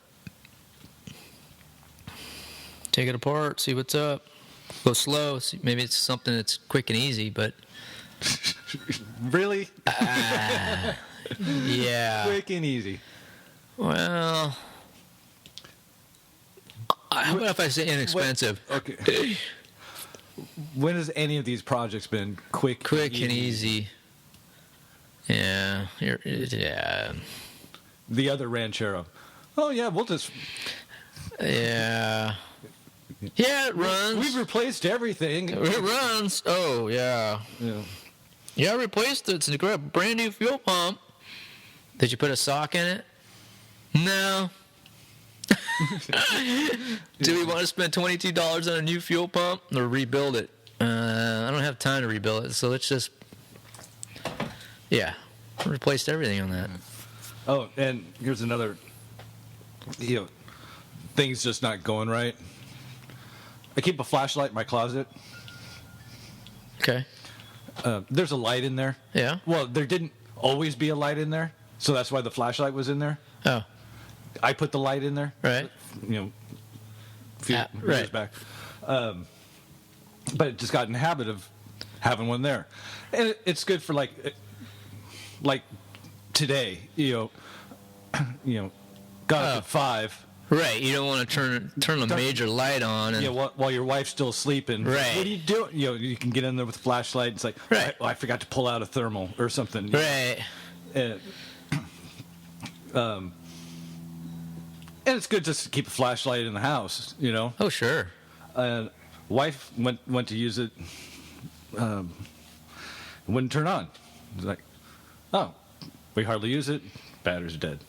Take it apart, see what's up. Go slow. See, maybe it's something that's quick and easy, but Really? yeah. Quick and easy. Well, how about if I say inexpensive? Okay. When has any of these projects been quick Quick and easy. Yeah. Yeah. The other Ranchero. Oh yeah, we'll just. Yeah. Yeah, it runs. We've replaced everything. It runs. Oh, yeah. Yeah. Yeah, I replaced it. It's a brand new fuel pump. Did you put a sock in it? No. Do we want to spend $22 on a new fuel pump or rebuild it? I don't have time to rebuild it, so let's just... Yeah, replaced everything on that. Oh, and here's another, things just not going right. I keep a flashlight in my closet. Okay. There's a light in there. Yeah. Well, there didn't always be a light in there, so that's why the flashlight was in there. Oh. I put the light in there. Right. A few years right. back. But it just got in the habit of having one there. And it's good for like today, got up at 5. Right, you don't want to turn a major light on. And, while your wife's still sleeping. Right. What are you doing? You can get in there with a flashlight. It's like, right. I forgot to pull out a thermal or something. Right. And it's good just to keep a flashlight in the house, Oh, sure. Wife went to use it. Wouldn't turn on. It's like, oh, we hardly use it. Batteries are dead.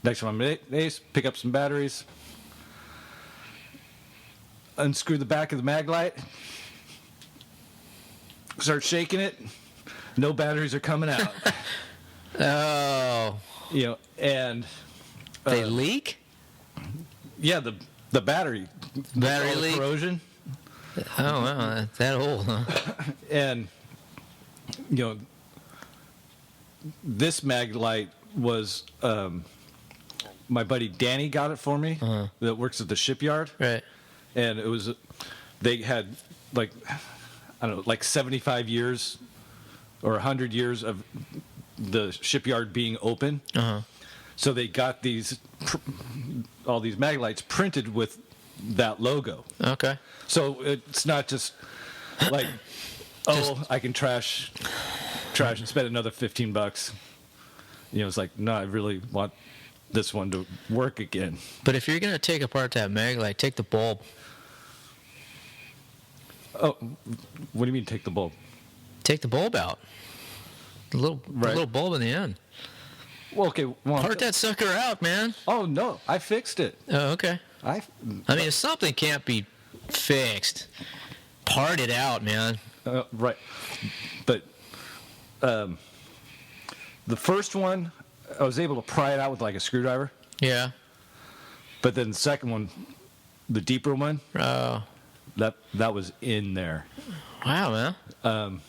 Next one, Ace, pick up some batteries. Unscrew the back of the mag light. Start shaking it. No batteries are coming out. Oh. And they leak? Yeah, the battery. Battery leak? Corrosion. Oh, wow, that old, huh? And this mag light was my buddy Danny got it for me. That works at the shipyard. Right. And it was, they had like 75 years or 100 years of the shipyard being open. So they got all these mag lights printed with that logo. Okay. So it's not just like, I can trash and spend another $15. It's like, no, I really want this one to work again. But if you're going to take apart that mag light, take the bulb. Oh, what do you mean take the bulb? Take the bulb out. The little bulb in the end. Well, okay. Part that sucker out, man. Oh, no. I fixed it. Oh, okay. I mean, if something can't be fixed, part it out, man. Right. But the first one, I was able to pry it out with like a screwdriver. Yeah. But then the second one, the deeper one, that was in there. Wow, man.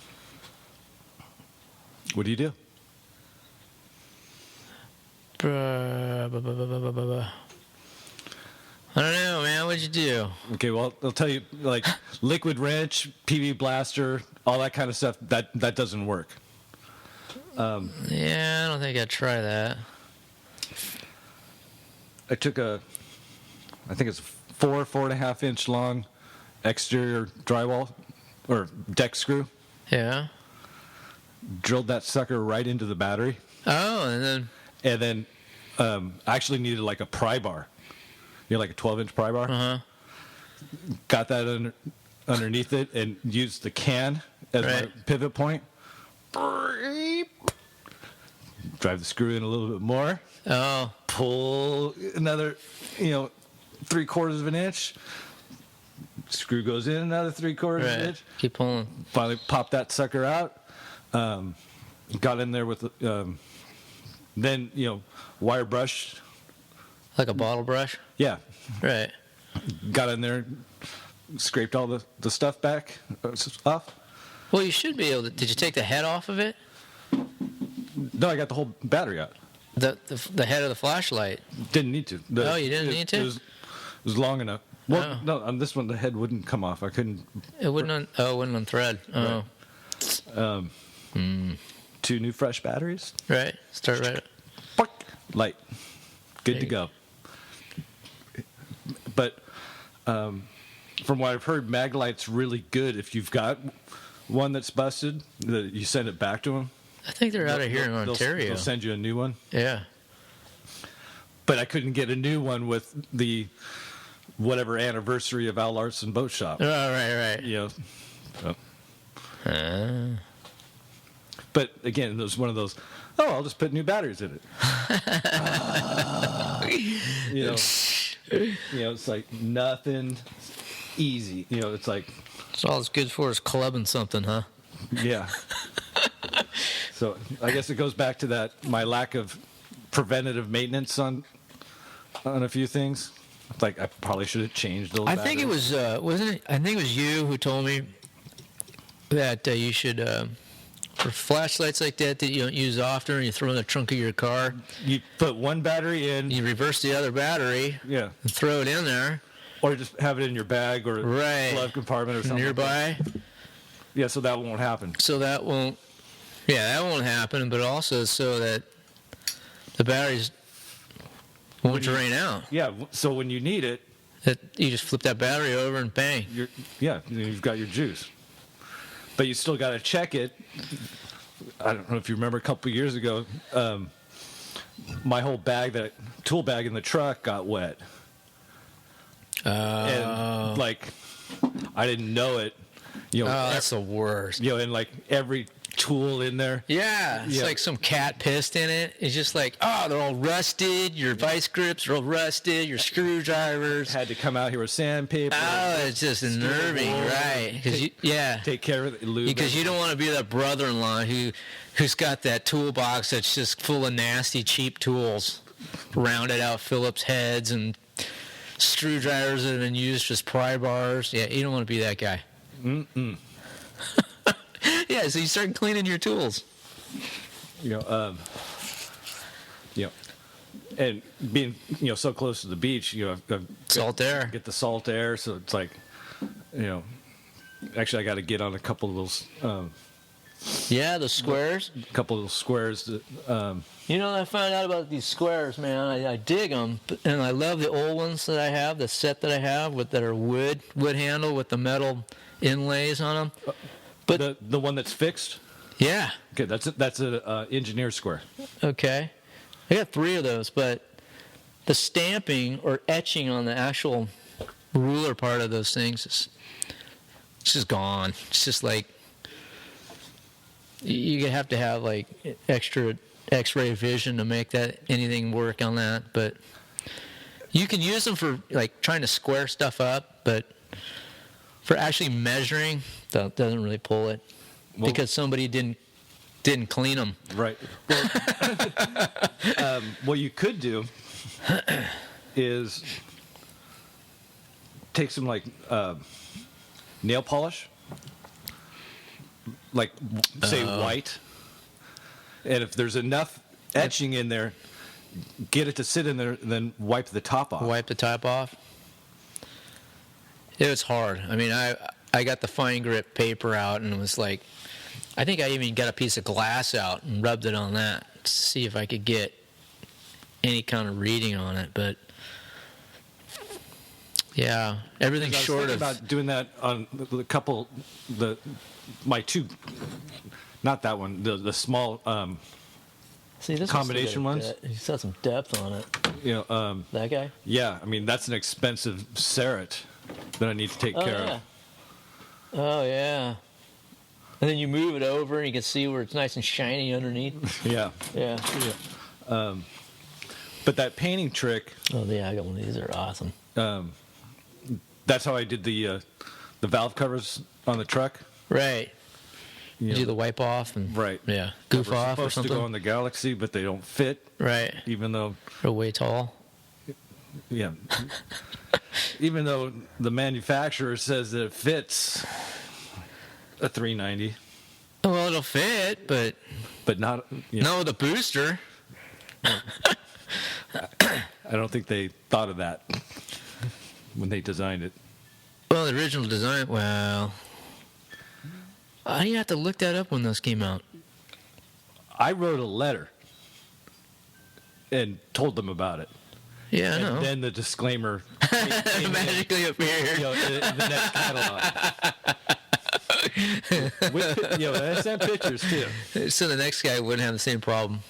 What do you do? I don't know, man. What'd you do? Okay, well, I'll tell you, like liquid wrench, PV blaster, all that kind of stuff, that doesn't work. Yeah, I don't think I'd try that. I took I think it's 4.5 inch long exterior drywall or deck screw. Yeah. Drilled that sucker right into the battery. Oh, and then I actually needed like a pry bar. Like a 12-inch pry bar. Got that underneath it and used the can as my pivot point. Drive the screw in a little bit more. Oh. Pull another, 3/4 of an inch. Screw goes in another 3/4 of an inch. Keep pulling. Finally popped that sucker out. Got in there with, then, wire brush. Like a bottle brush? Yeah. Right. Got in there, scraped all the stuff back off. Well, you should be able to. Did you take the head off of it? No, I got the whole battery out. The head of the flashlight? Didn't need to. You didn't need to? It was long enough. Well, no, on this one, the head wouldn't come off. I couldn't. It wouldn't it wouldn't on thread. Oh. Right. 2 new fresh batteries. Right. Start right. Light. Good to go. But from what I've heard, Maglight's really good if you've got one that's busted, that you send it back to them. I think they're out of here in Ontario. They'll send you a new one. Yeah. But I couldn't get a new one with the whatever anniversary of Al Larson Boat Shop. Oh, right. You know. But again, it was one of those. Oh, I'll just put new batteries in it. You know, it's like nothing easy. You know, it's like. So all it's good for is clubbing something, huh? Yeah. So I guess it goes back to that my lack of preventative maintenance on a few things. It's like I probably should have changed those. I think it was wasn't it? I think it was you who told me that you should for flashlights like that you don't use often, you throw in the trunk of your car. You put one battery in. You reverse the other battery. Yeah. And throw it in there. Or just have it in your bag or glove compartment or something nearby. Like yeah, so that won't happen. So that won't happen, but also so that the batteries won't drain out. Yeah, so when you need it, that you just flip that battery over and bang. You've got your juice. But you still got to check it. I don't know if you remember a couple of years ago, my whole tool bag in the truck got wet. And like I didn't know it. You know, that's the worst. You know, and like every tool in there. Yeah, it's like some cat pissed in it. It's just like, they're all rusted. Your vice grips are all rusted. Your screwdrivers had to come out here with sandpaper. Oh, it's just unnerving, right? Take care of it. Because you don't want to be that brother-in-law who's got that toolbox that's just full of nasty, cheap tools, rounded out Phillips heads and screwdrivers that have been used as pry bars. Yeah, you don't want to be that guy. Yeah, so you start cleaning your tools. You know, and being so close to the beach, salt air. Get the salt air, so it's like, actually I got to get on a couple of those. The squares. A couple of those squares that. I found out about these squares, man. I dig them, and I love the old ones that I have, the set that I have that are wood handle with the metal inlays on them. But the one that's fixed. Yeah. Okay, that's a engineer square. Okay, I got 3 of those, but the stamping or etching on the actual ruler part of those things it's just gone. It's just like you have to have like extra X-ray vision to make anything work on that. But you can use them for like trying to square stuff up, but for actually measuring, that doesn't really pull it because somebody didn't clean them. Right. Well, what you could do is take some like nail polish, like say white, and if there's enough etching in there, get it to sit in there, and then wipe the top off. Wipe the top off. It was hard. I mean, I got the fine grit paper out and it was like, I think I even got a piece of glass out and rubbed it on that to see if I could get any kind of reading on it. But yeah, everything's short of. I was thinking about doing that on the couple, my 2, not that one, the small See, this combination ones. He's got some depth on it. That guy. Yeah, I mean that's an expensive Serret that I need to take care of. Oh yeah. And then you move it over and you can see where it's nice and shiny underneath. Yeah. Yeah. But that painting trick. Oh yeah, I got one of these. They're awesome. That's how I did the valve covers on the truck. Right. You do the wipe off and right. Yeah. Goof off or something. Supposed to go on the Galaxie, but they don't fit. Right. Even though they're way tall. Yeah. Even though the manufacturer says that it fits a 390. Well, it'll fit, but not. No, the booster. I don't think they thought of that when they designed it. Well, the original design. Well, you have to look that up when those came out. I wrote a letter and told them about it. Yeah, I know. And then the disclaimer magically appeared. In the next catalog. I sent pictures too. So the next guy wouldn't have the same problem.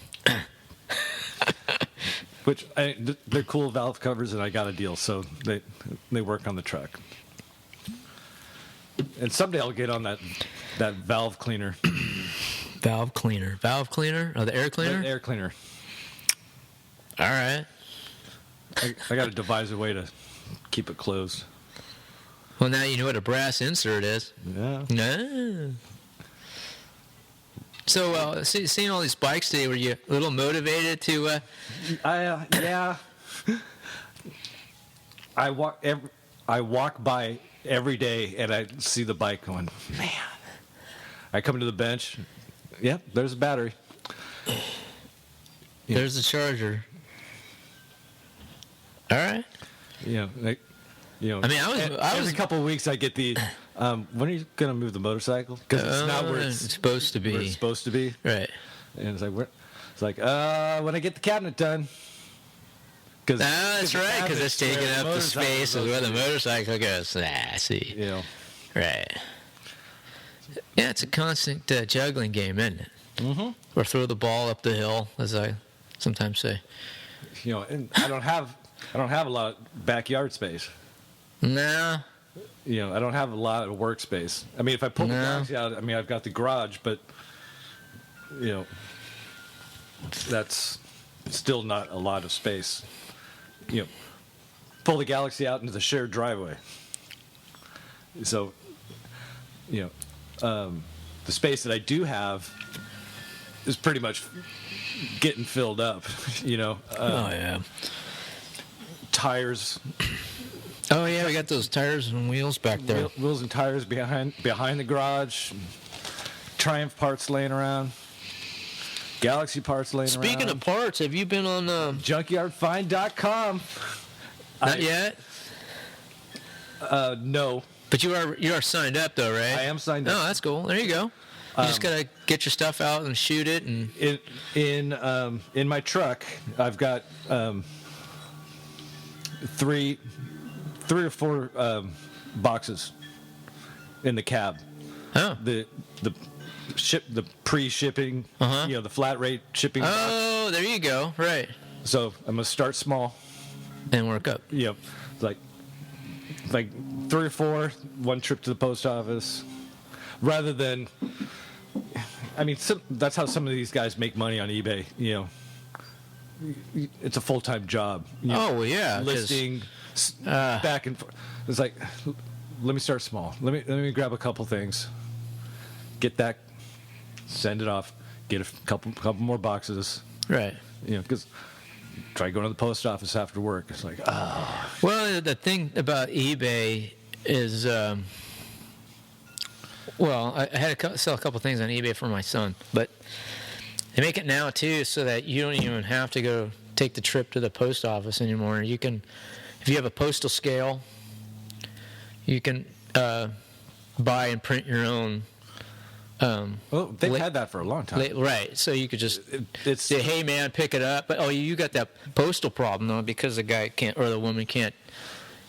Which they're cool valve covers, and I got a deal, so they work on the truck. And someday I'll get on that valve cleaner. Valve cleaner. Oh, the air cleaner. The air cleaner. All right. I got to devise a way to keep it closed. Well, now you know what a brass insert is. Yeah. No. So, seeing all these bikes today, were you a little motivated to? Yeah. I walk by every day, and I see the bike going, man. I come to the bench. Yep, there's a battery. There's the charger. All right. I mean, I was a couple of weeks I get the. When are you gonna move the motorcycle? Because it's not where it's supposed to be. Where it's supposed to be. Right. And it's like when I get the cabinet done. That's right, because it's taking up the space of where the motorcycle goes. I see. Right. Yeah, it's a constant juggling game, isn't it? Mm-hmm. Or throw the ball up the hill, as I sometimes say. And I don't have a lot of backyard space. No. I don't have a lot of workspace. I mean, if I pull the Galaxie out, I mean, I've got the garage, but that's still not a lot of space. Pull the Galaxie out into the shared driveway. So, the space that I do have is pretty much getting filled up. Oh yeah. Tires. Oh yeah, we got those tires and wheels back there. Wheels and tires behind the garage. Triumph parts laying around. Galaxie parts laying around. Speaking of parts, have you been on junkyardfind.com? Not yet. No. But you are signed up though, right? I am signed up. Oh, that's cool. There you go. You just gotta get your stuff out and shoot it. And in my truck, I've got three or four boxes in the cab. Oh. The pre-shipping, the flat rate shipping. Oh, there you go. Right. So I'm gonna start small and work up. Yep. Like 3 or 4, one trip to the post office, rather than. I mean, that's how some of these guys make money on eBay. It's a full-time job. Oh well, yeah. Listing back and forth. It's like, let me start small. Let me grab a couple things. Get that. Send it off. Get a couple more boxes. Right. Because try going to the post office after work. It's like, Well, the thing about eBay is, I had to sell a couple things on eBay for my son, but they make it now too, so that you don't even have to go take the trip to the post office anymore. You can, if you have a postal scale, you can buy and print your own. They've had that for a long time. Right, so you could just say, "Hey, man, pick it up." But you got that postal problem though, because the guy can't or the woman can't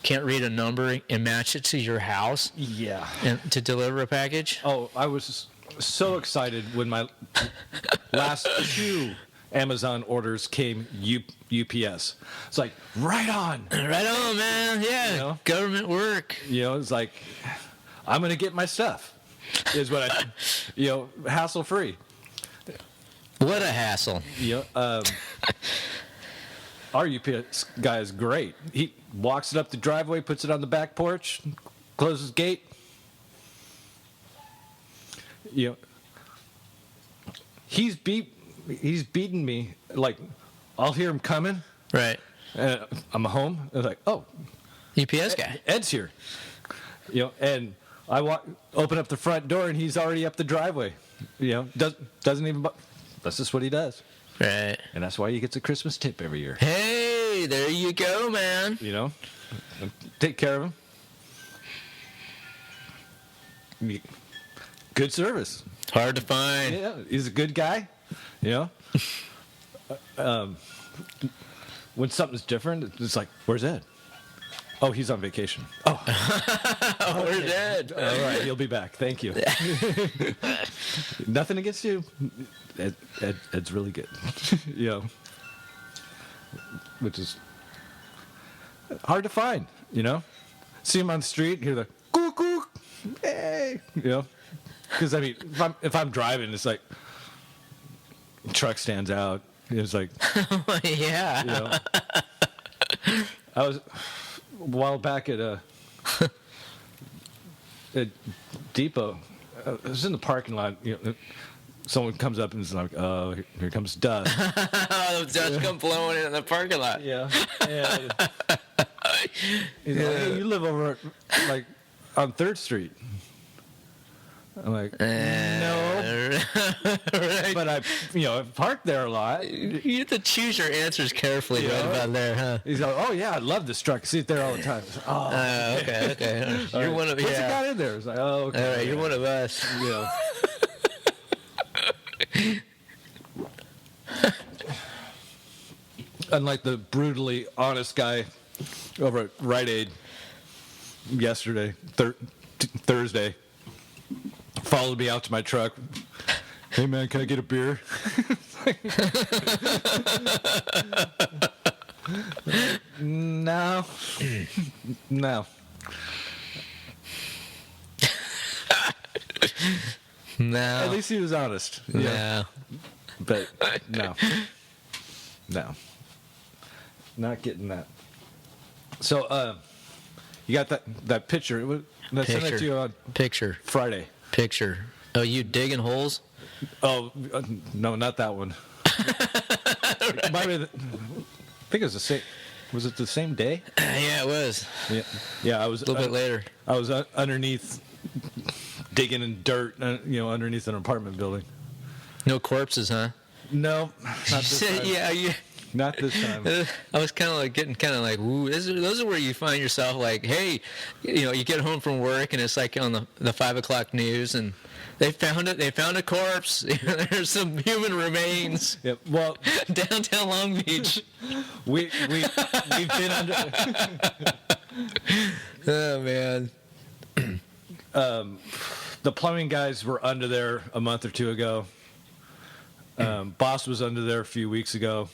read a number and match it to your house. Yeah. And to deliver a package. Oh, I was so excited when my last 2 Amazon orders came UPS. It's like, right on, man. Yeah, government work. It's like, I'm gonna get my stuff. Is what hassle free. What a hassle. Our UPS guy is great. He walks it up the driveway, puts it on the back porch, closes gate. He's beating me. Like, I'll hear him coming. Right. I'm home. I was like, oh, UPS guy. Ed's here. And I open up the front door, and he's already up the driveway. Doesn't even. That's just what he does. Right. And that's why he gets a Christmas tip every year. Hey, there you go, man. Take care of him. Good service. Hard to find. Yeah, he's a good guy. When something's different, it's like, where's Ed? Oh, he's on vacation. Oh, Oh, we're dead. all right. He'll be back. Thank you. Nothing against you. Ed's really good. You know, which is hard to find. You know, see him on the street, hear the cuckoo, hey. You know, because I mean, if I'm driving, it's like truck stands out. It's like, Yeah. you know, I was a while back at Depot. I was in the parking lot. You know, someone comes up and is like, "Oh, here comes dust." Oh, the dust come blowing in the parking lot. Yeah. He's like, "Hey, you live over like on 3rd Street." I'm like, no, Right. but I've parked there a lot. You have to choose your answers carefully right about there, huh? He's like, "Oh yeah, I love this truck. I see it there all the time." Like, oh, Okay. You're one of what's it got yeah. in there? It's like, oh, okay. All right, you're one of us. You know. Unlike the brutally honest guy over at Rite Aid yesterday, Thursday, followed me out to my truck. "Hey man, can I get a beer?" No. No. No. At least he was honest. Yeah. But no. Not getting that. So, you got that picture. I sent it to you on Picture. Friday. Oh, you digging holes? Oh, no, not that one. Might be I think it was the same. Was it the same day? Yeah, it was. Yeah. I was A little bit later. I was underneath, digging in dirt, underneath an apartment building. No corpses, huh? No, not this time. Yeah, Not this time. I was kind of like getting ooh, those are where you find yourself like, hey, you get home from work and it's like on the 5 o'clock news and they found a corpse. There's some human remains. Yeah, well, Downtown Long Beach. we've been under. Oh man. The plumbing guys were under there a month or two ago. Boss was under there a few weeks ago.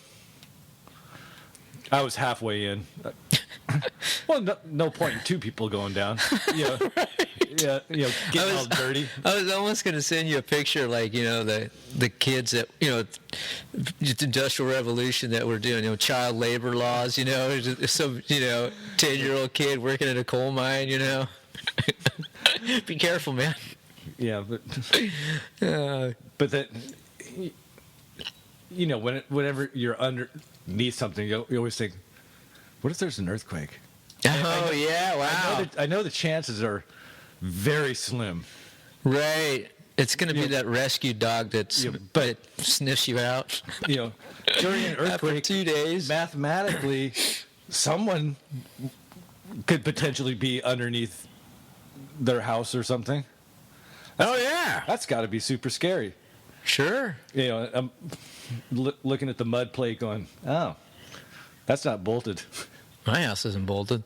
I was halfway in. Well, no point in 2 people going down. Yeah, right. Yeah, getting all dirty. I was almost going to send you a picture, like the kids that just Industrial Revolution that were doing, child labor laws. Some 10-year-old kid working at a coal mine. Be careful, man. Yeah, but that. Whenever you're underneath something, you always think, what if there's an earthquake? Yeah, wow. I know the chances are very slim. Right. It's going to be that rescue dog that sniffs you out. During an earthquake, After 2 days. mathematically, someone could potentially be underneath their house or something. Oh, yeah. That's got to be super scary. Sure. I'm looking at the mud plate going, oh, that's not bolted. My house isn't bolted.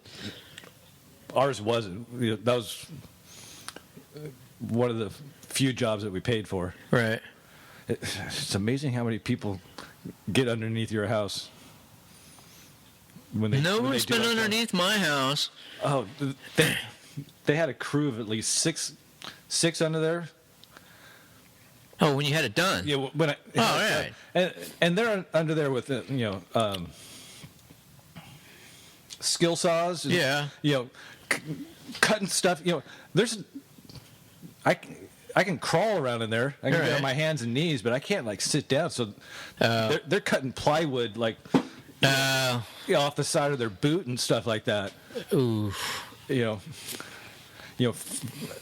Ours wasn't. That was one of the few jobs that we paid for. Right. It's amazing how many people get underneath your house. No one's been underneath my house. Oh, they had a crew of at least six under there. Oh, when you had it done. Yeah, right. And they're under there with skill saws. And, Yeah. Cutting stuff. I can crawl around in there. I can get on my hands and knees, but I can't sit down. So they're cutting plywood off the side of their boot and stuff like that. Ooh.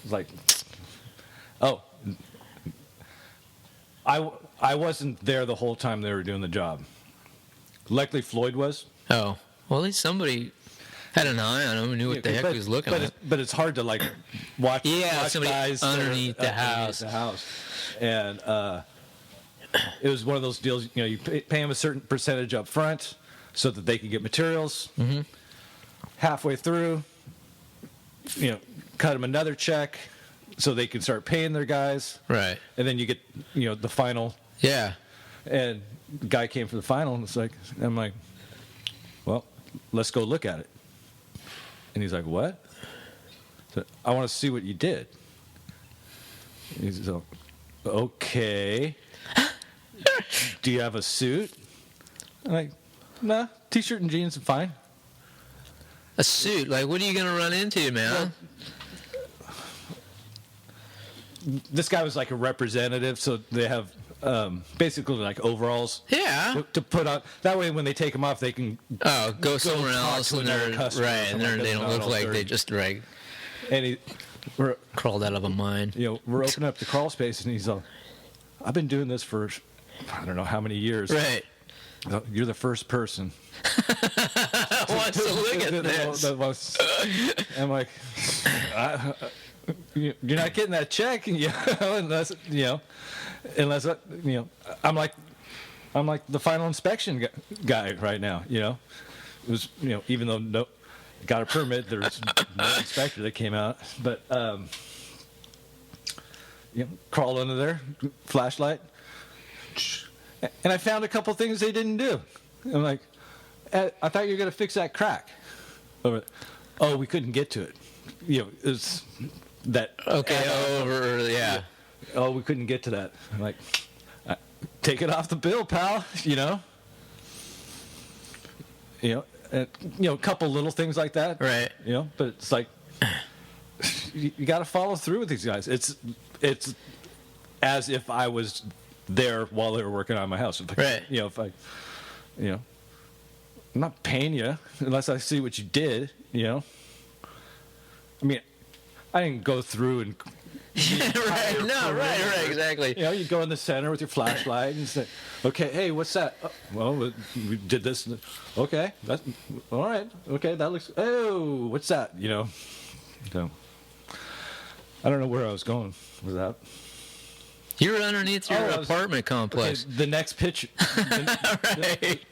Like, oh. I wasn't there the whole time they were doing the job. Luckily, Floyd was. Oh. Well, at least somebody had an eye on him and knew what the heck he was looking at. But it's hard to watch. Yeah, somebody guys underneath the house. And it was one of those deals. You pay them a certain percentage up front so that they can get materials. Mm-hmm. halfway through, cut them another check so they can start paying their guys. Right. And then you get, the final. Yeah. And the guy came for the final, and I'm like, well, let's go look at it. And he's like, what? So, I want to see what you did. He's like, okay. Do you have a suit? I'm like, nah, t-shirt and jeans are fine. A suit? Like, what are you going to run into, man? Well, this guy was like a representative, so they have basically like overalls. Yeah. To put on. That way, when they take them off, they can go somewhere else, and they're right, and they don't look like dirty. they just right. And we're crawled out of a mine. We're opening up the crawl space, and he's all, I've been doing this for I don't know how many years. Right. You're the first person. Wants to look at this. I'm like, you're not getting that check, unless I'm like the final inspection guy right now. It was even though got a permit, there's no inspector that came out, but crawled under there, flashlight, and I found a couple things they didn't do. I'm like, I thought you were going to fix that crack. Oh, we couldn't get to it. It's that. Okay, over, yeah. Oh, we couldn't get to that. I'm like, take it off the bill, pal. A couple little things like that. Right. But it's like, you got to follow through with these guys. It's as if I was there while they were working on my house. Right. I'm not paying you unless I see what you did. I mean, I didn't go through and. Right. No. Right. Exactly. You go in the center with your flashlight and say, "Okay, hey, what's that?" Oh, well, we did this. Okay, that's all right. Okay, that looks. Oh, what's that? So I don't know where I was going with that. You're underneath your apartment complex. Okay, the next picture.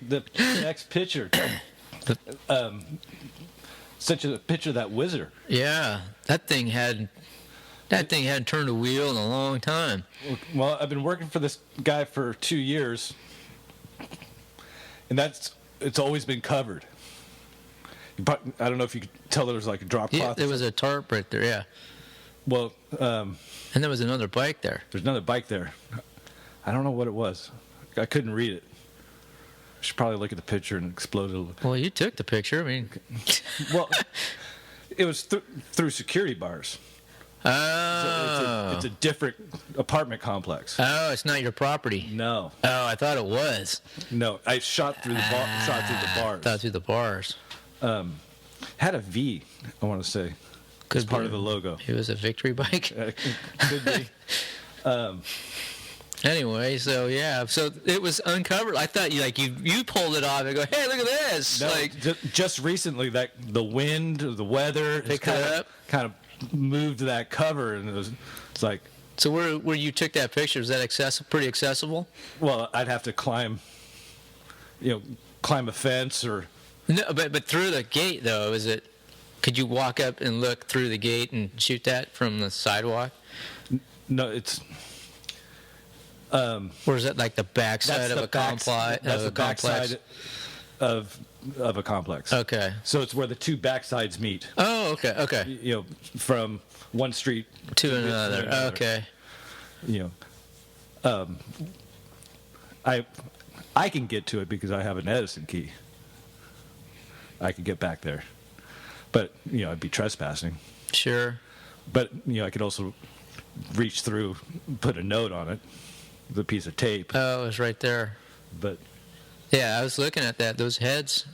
The next picture. Such a picture of that Whizzer. Yeah, that thing hadn't turned a wheel in a long time. Well, I've been working for this guy for 2 years, and it's always been covered. I don't know if you could tell there was like a drop cloth. Yeah, there was a tarp right there. Yeah. Well, and there was another bike there. There's another bike there. I don't know what it was. I couldn't read it. I should probably look at the picture and explode it a little. Well, you took the picture. I mean, well, it was through security bars. Oh. So it's a different apartment complex. Oh, it's not your property. No. Oh, I thought it was. No, I shot through the bars. Thought through the bars. Had a V, I want to say. As part of the logo. It was a victory bike. Could be. Anyway, so yeah, so it was uncovered. I thought you pulled it off and go, hey, look at this. No, just recently, that the wind, the weather, kind of moved that cover, and it's like. So where you took that picture, is that pretty accessible? Well, I'd have to climb a fence or. No, but through the gate though, is it? Could you walk up and look through the gate and shoot that from the sidewalk? No, it's. Or is that like the backside of a complex? That's the backside of a complex. Okay. So it's where the two backsides meet. Oh, okay. From one street to another. Okay. I can get to it because I have an Edison key. I could get back there, but I'd be trespassing. Sure. But I could also reach through, put a note on it, the piece of tape. Oh, it was right there. But yeah, I was looking at that. Those heads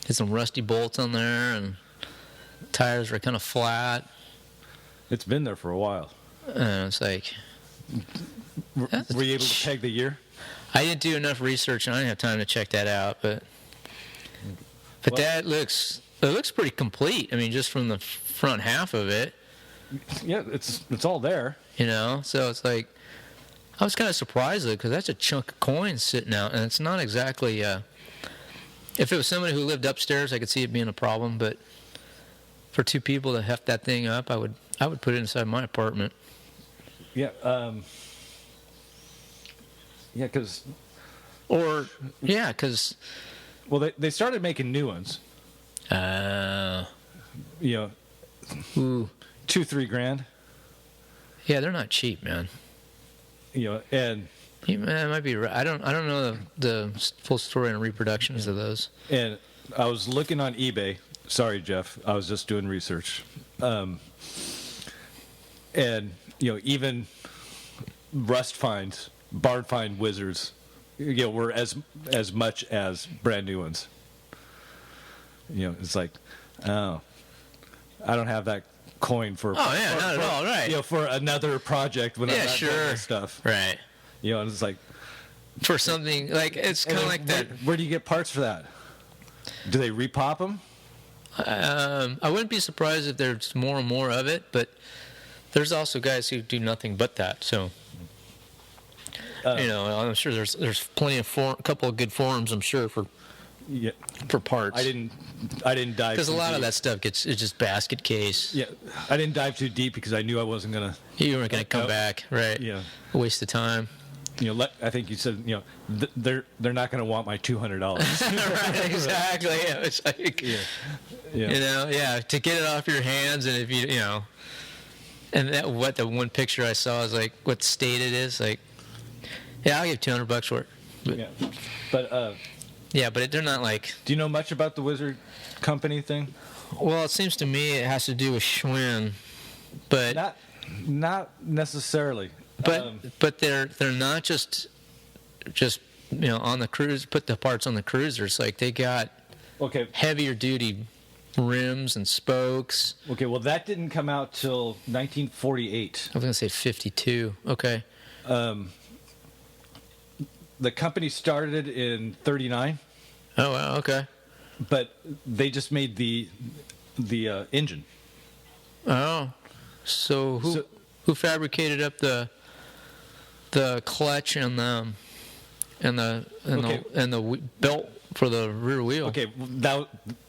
had some rusty bolts on there, and tires were kind of flat. It's been there for a while. And it's like, were you able to peg the year? I didn't do enough research, and I didn't have time to check that out. But that looks pretty complete. I mean, just from the front half of it. Yeah, it's all there. So it's like, I was kind of surprised though, because that's a chunk of coins sitting out, and it's not exactly If it was somebody who lived upstairs, I could see it being a problem. But for two people to heft that thing up, I would put it inside my apartment. Yeah. Yeah, because well, they started making new ones. You know, Ooh. $2-3 grand. Yeah, they're not cheap, man. You know, and It might be right. I don't know the full story and reproductions of those. And I was looking on eBay. Sorry, Jeff. I was just doing research. And, you know, even rust finds, barn find Whizzers, you know, were as much as brand new ones. You know, it's like, oh, I don't have that coin for. Oh, yeah, not at all, right. You know, for another project when I'm not doing this stuff. Right. You know, and it's like. For something, like, it's kind of like that. Where do you get parts for that? Do they repop them? I wouldn't be surprised if there's more and more of it, but there's also guys who do nothing but that. So, you know, I'm sure there's plenty of a couple of good forums. I'm sure for parts. I didn't dive because a lot deep. of that stuff it's just basket case. Yeah, I didn't dive too deep because I knew I wasn't gonna. You weren't gonna come back, right? Yeah, a waste of time. You know, I think you said, you know, they're not going to want my $200. Right, exactly. Yeah, it's like, yeah. You know, to get it off your hands, and if you know, and the one picture I saw is like what state it is. Like, yeah, I'll give $200 for it. But, but they're not like. Do you know much about the Whizzer company thing? Well, it seems to me it has to do with Schwinn, but not necessarily. But they're not just you know on the cruise. Put the parts on the cruisers. Like they got heavier duty rims and spokes. Okay, well that didn't come out till 1948. I was gonna say 52. Okay. The company started in 39. Oh wow. Okay. But they just made the engine. Oh, so who fabricated up the clutch and the belt for the rear wheel? Okay,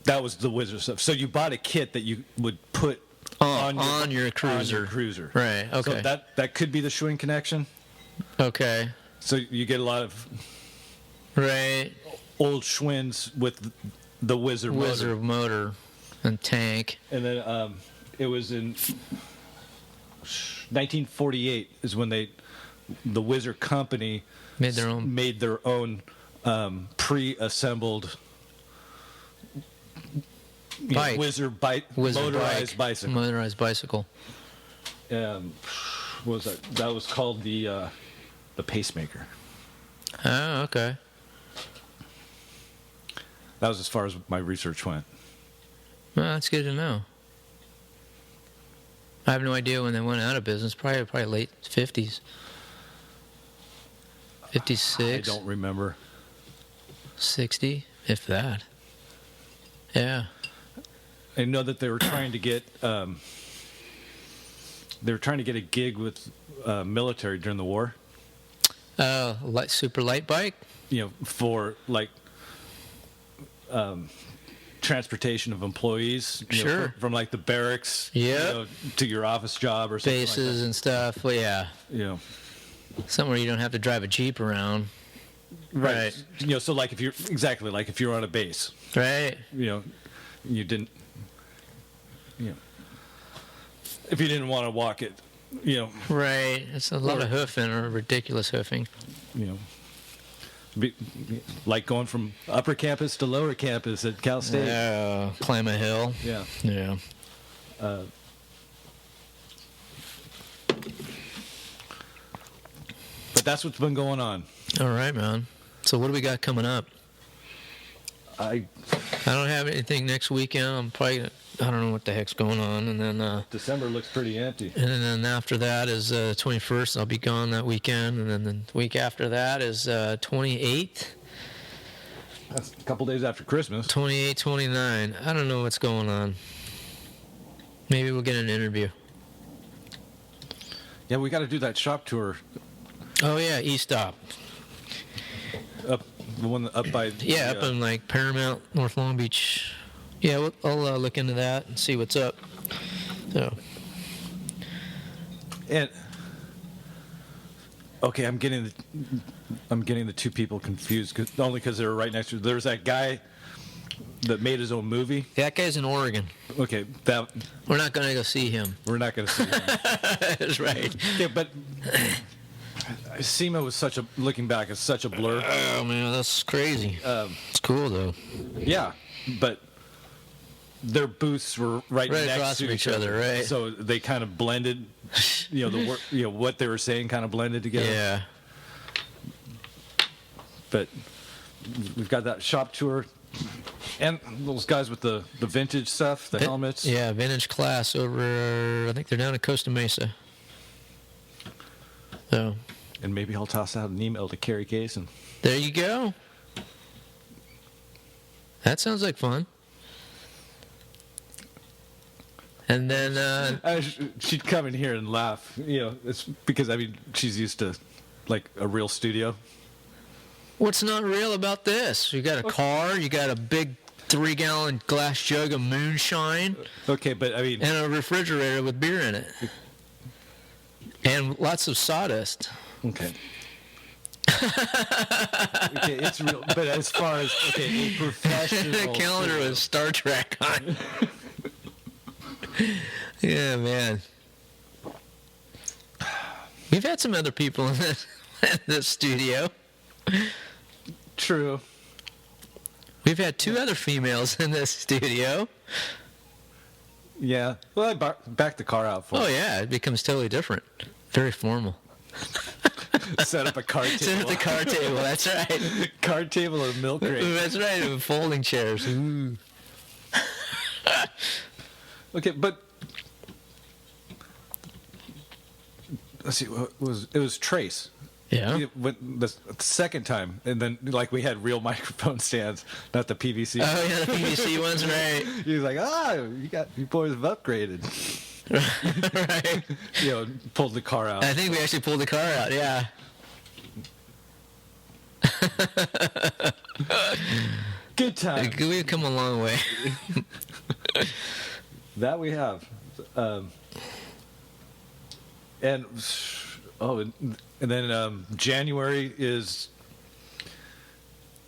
that was the Whizzer stuff. So you bought a kit that you would put on your cruiser. Right. Okay. So that could be the Schwinn connection. Okay. So you get a lot of old Schwinns with the Whizzer motor and tank. And then it was in 1948 is when the Whizzer company made their own pre-assembled bike. Whizzer motorized bicycle. Motorized bicycle. What was that? That was called the pacemaker. Oh, okay. That was as far as my research went. Well, that's good to know. I have no idea when they went out of business. Probably late 50s. 56. I don't remember. 60, if that. Yeah. I know that they were trying to get a gig with military during the war. Super light bike. You know, for like transportation of employees. Sure. Know, from like the barracks. Yeah. You know, to your office job or something. Bases like and stuff. Well, yeah. You know. Somewhere you don't have to drive a Jeep around. Right. You know, so like if you're on a base. Right. You know, you didn't. You know, if you didn't want to walk it, you know. Right. It's a lot of hoofing or ridiculous hoofing. You know. Like going from upper campus to lower campus at Cal State. Yeah, climb a hill. Yeah. Yeah. But that's what's been going on. All right, man. So what do we got coming up? I don't have anything next weekend. I don't know what the heck's going on. And then December looks pretty empty. And then after that is 21st. I'll be gone that weekend. And then the week after that is 28th. That's a couple days after Christmas. 28, 29. I don't know what's going on. Maybe we'll get an interview. Yeah, we got to do that shop tour. Oh, yeah, E-Stop. The one up by Yeah, up in like Paramount, North Long Beach. Yeah, I'll look into that and see what's up. So. And okay, I'm getting the two people confused only because they were right next to. There's that guy that made his own movie. That guy's in Oregon. Okay, that we're not going to go see him. We're not going to see him. That's right. Yeah, but SEMA was looking back, it's such a blur. Oh man, that's crazy. It's cool though. Yeah, but their booths were right next to each other, right? So they kind of blended. What they were saying kind of blended together. Yeah. But we've got that shop tour, and those guys with the vintage stuff, the helmets. Yeah, vintage class over. I think they're down at Costa Mesa. So. And maybe I'll toss out an email to Kerri Kasem. There you go. That sounds like fun. And then she'd come in here and laugh. It's because she's used to like a real studio. What's not real about this? You got a car, you got a big 3-gallon glass jug of moonshine. Okay, but and a refrigerator with beer in it. And lots of sawdust. Okay. Okay, it's real. But as far as a professional, the calendar with Star Trek on. Yeah, man. We've had some other people in this studio. True. We've had 2 other females in this studio. Yeah. Well, I backed the car out for Oh, yeah. It becomes totally different. Very formal. Set up a card table. Set up the card table. That's right. Card table and milk crate. That's right. With folding chairs. Ooh. Okay, but let's see. It was Trace. Yeah. The second time, and then we had real microphone stands, not the PVC. Oh yeah, the PVC ones, right? He was like, you boys have upgraded. Right. Pulled the car out. I think we actually pulled the car out. Yeah. Good time. We've come a long way. That we have. And then January is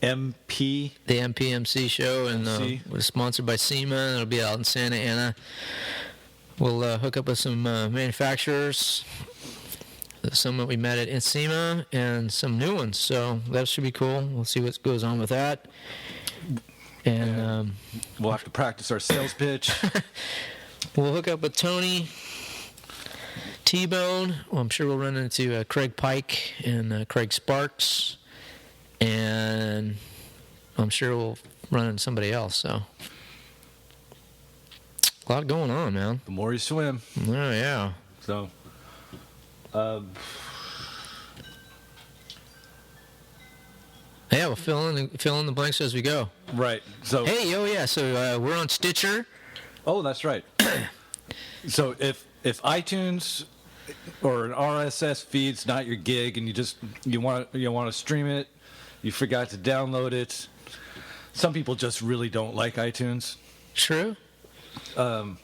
MP. The MPMC show, and we're sponsored by SEMA, and it'll be out in Santa Ana. We'll hook up with some manufacturers, some that we met at SEMA, and some new ones. So that should be cool. We'll see what goes on with that. And we'll have to practice our sales pitch. We'll hook up with Tony T-Bone. Well, I'm sure we'll run into Craig Pike and Craig Sparks. And I'm sure we'll run into somebody else. So a lot going on, man. The more you swim. Oh, yeah. So, yeah, we'll fill in the blanks as we go. Right. So. Hey, yeah. So we're on Stitcher. Oh, that's right. So if iTunes or an RSS feed's not your gig, and you want to stream it, you forgot to download it. Some people just really don't like iTunes. True. Got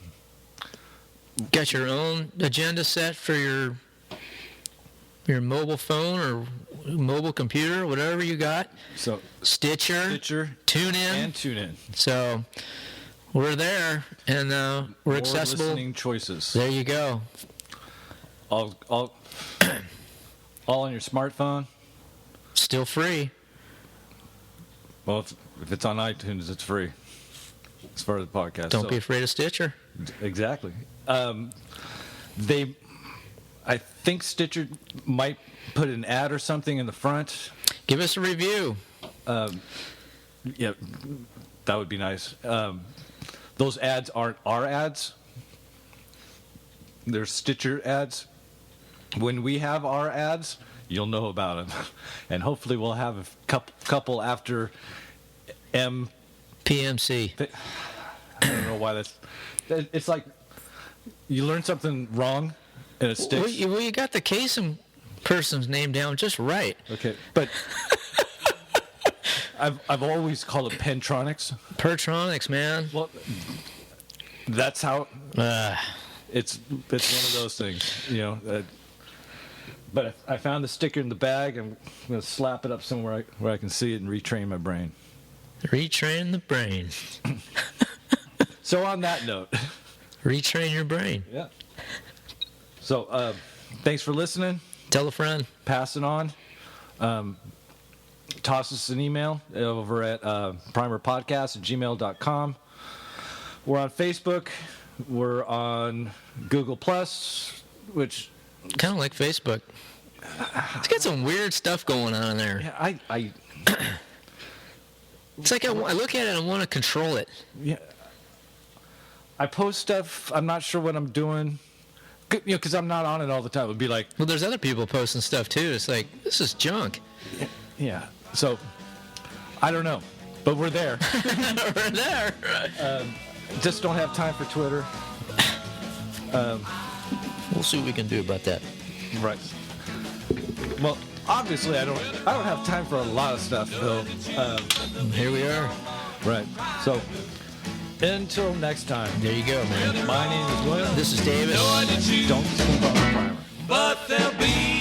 your own agenda set for your mobile phone or mobile computer, whatever you got. So Stitcher, TuneIn, So we're there, and we're more accessible. Listening choices. There you go. All on your smartphone. Still free. Well, if it's on iTunes, it's free. As far as the podcast. Don't be afraid of Stitcher. Exactly. I think Stitcher might put an ad or something in the front. Give us a review. Yeah, that would be nice. Those ads aren't our ads. They're Stitcher ads. When we have our ads, you'll know about them. And hopefully we'll have a couple after PMC. I don't know why that's... It's like you learn something wrong and it sticks. Well, you got the Kasem person's name down just right. Okay, but I've always called it Pentronics. Pertronics, man. Well, that's how it's one of those things, you know. But I found the sticker in the bag. I'm going to slap it up somewhere where I can see it and retrain my brain. Retrain the brain. So on that note, Retrain your brain. yeah. So thanks for listening. Tell a friend. Pass it on. Toss us an email over at primerpodcast@gmail.com. We're on Facebook. We're on Google Plus, which Kind of like Facebook. It's got some weird stuff going on there. yeah, I It's like I look at it and I want to control it. yeah. I post stuff. I'm not sure what I'm doing. You know, because I'm not on it all the time. It would be like, Well, there's other people posting stuff too. It's like, this is junk. yeah. So I don't know, but we're there. We're there. Just don't have time for Twitter. We'll see what we can do about that. Right. Well, obviously, I don't have time for a lot of stuff, though. Here we are. Right. So, until next time. There you go, man. My name is William. This is David. Don't sleep on the primer. But there'll be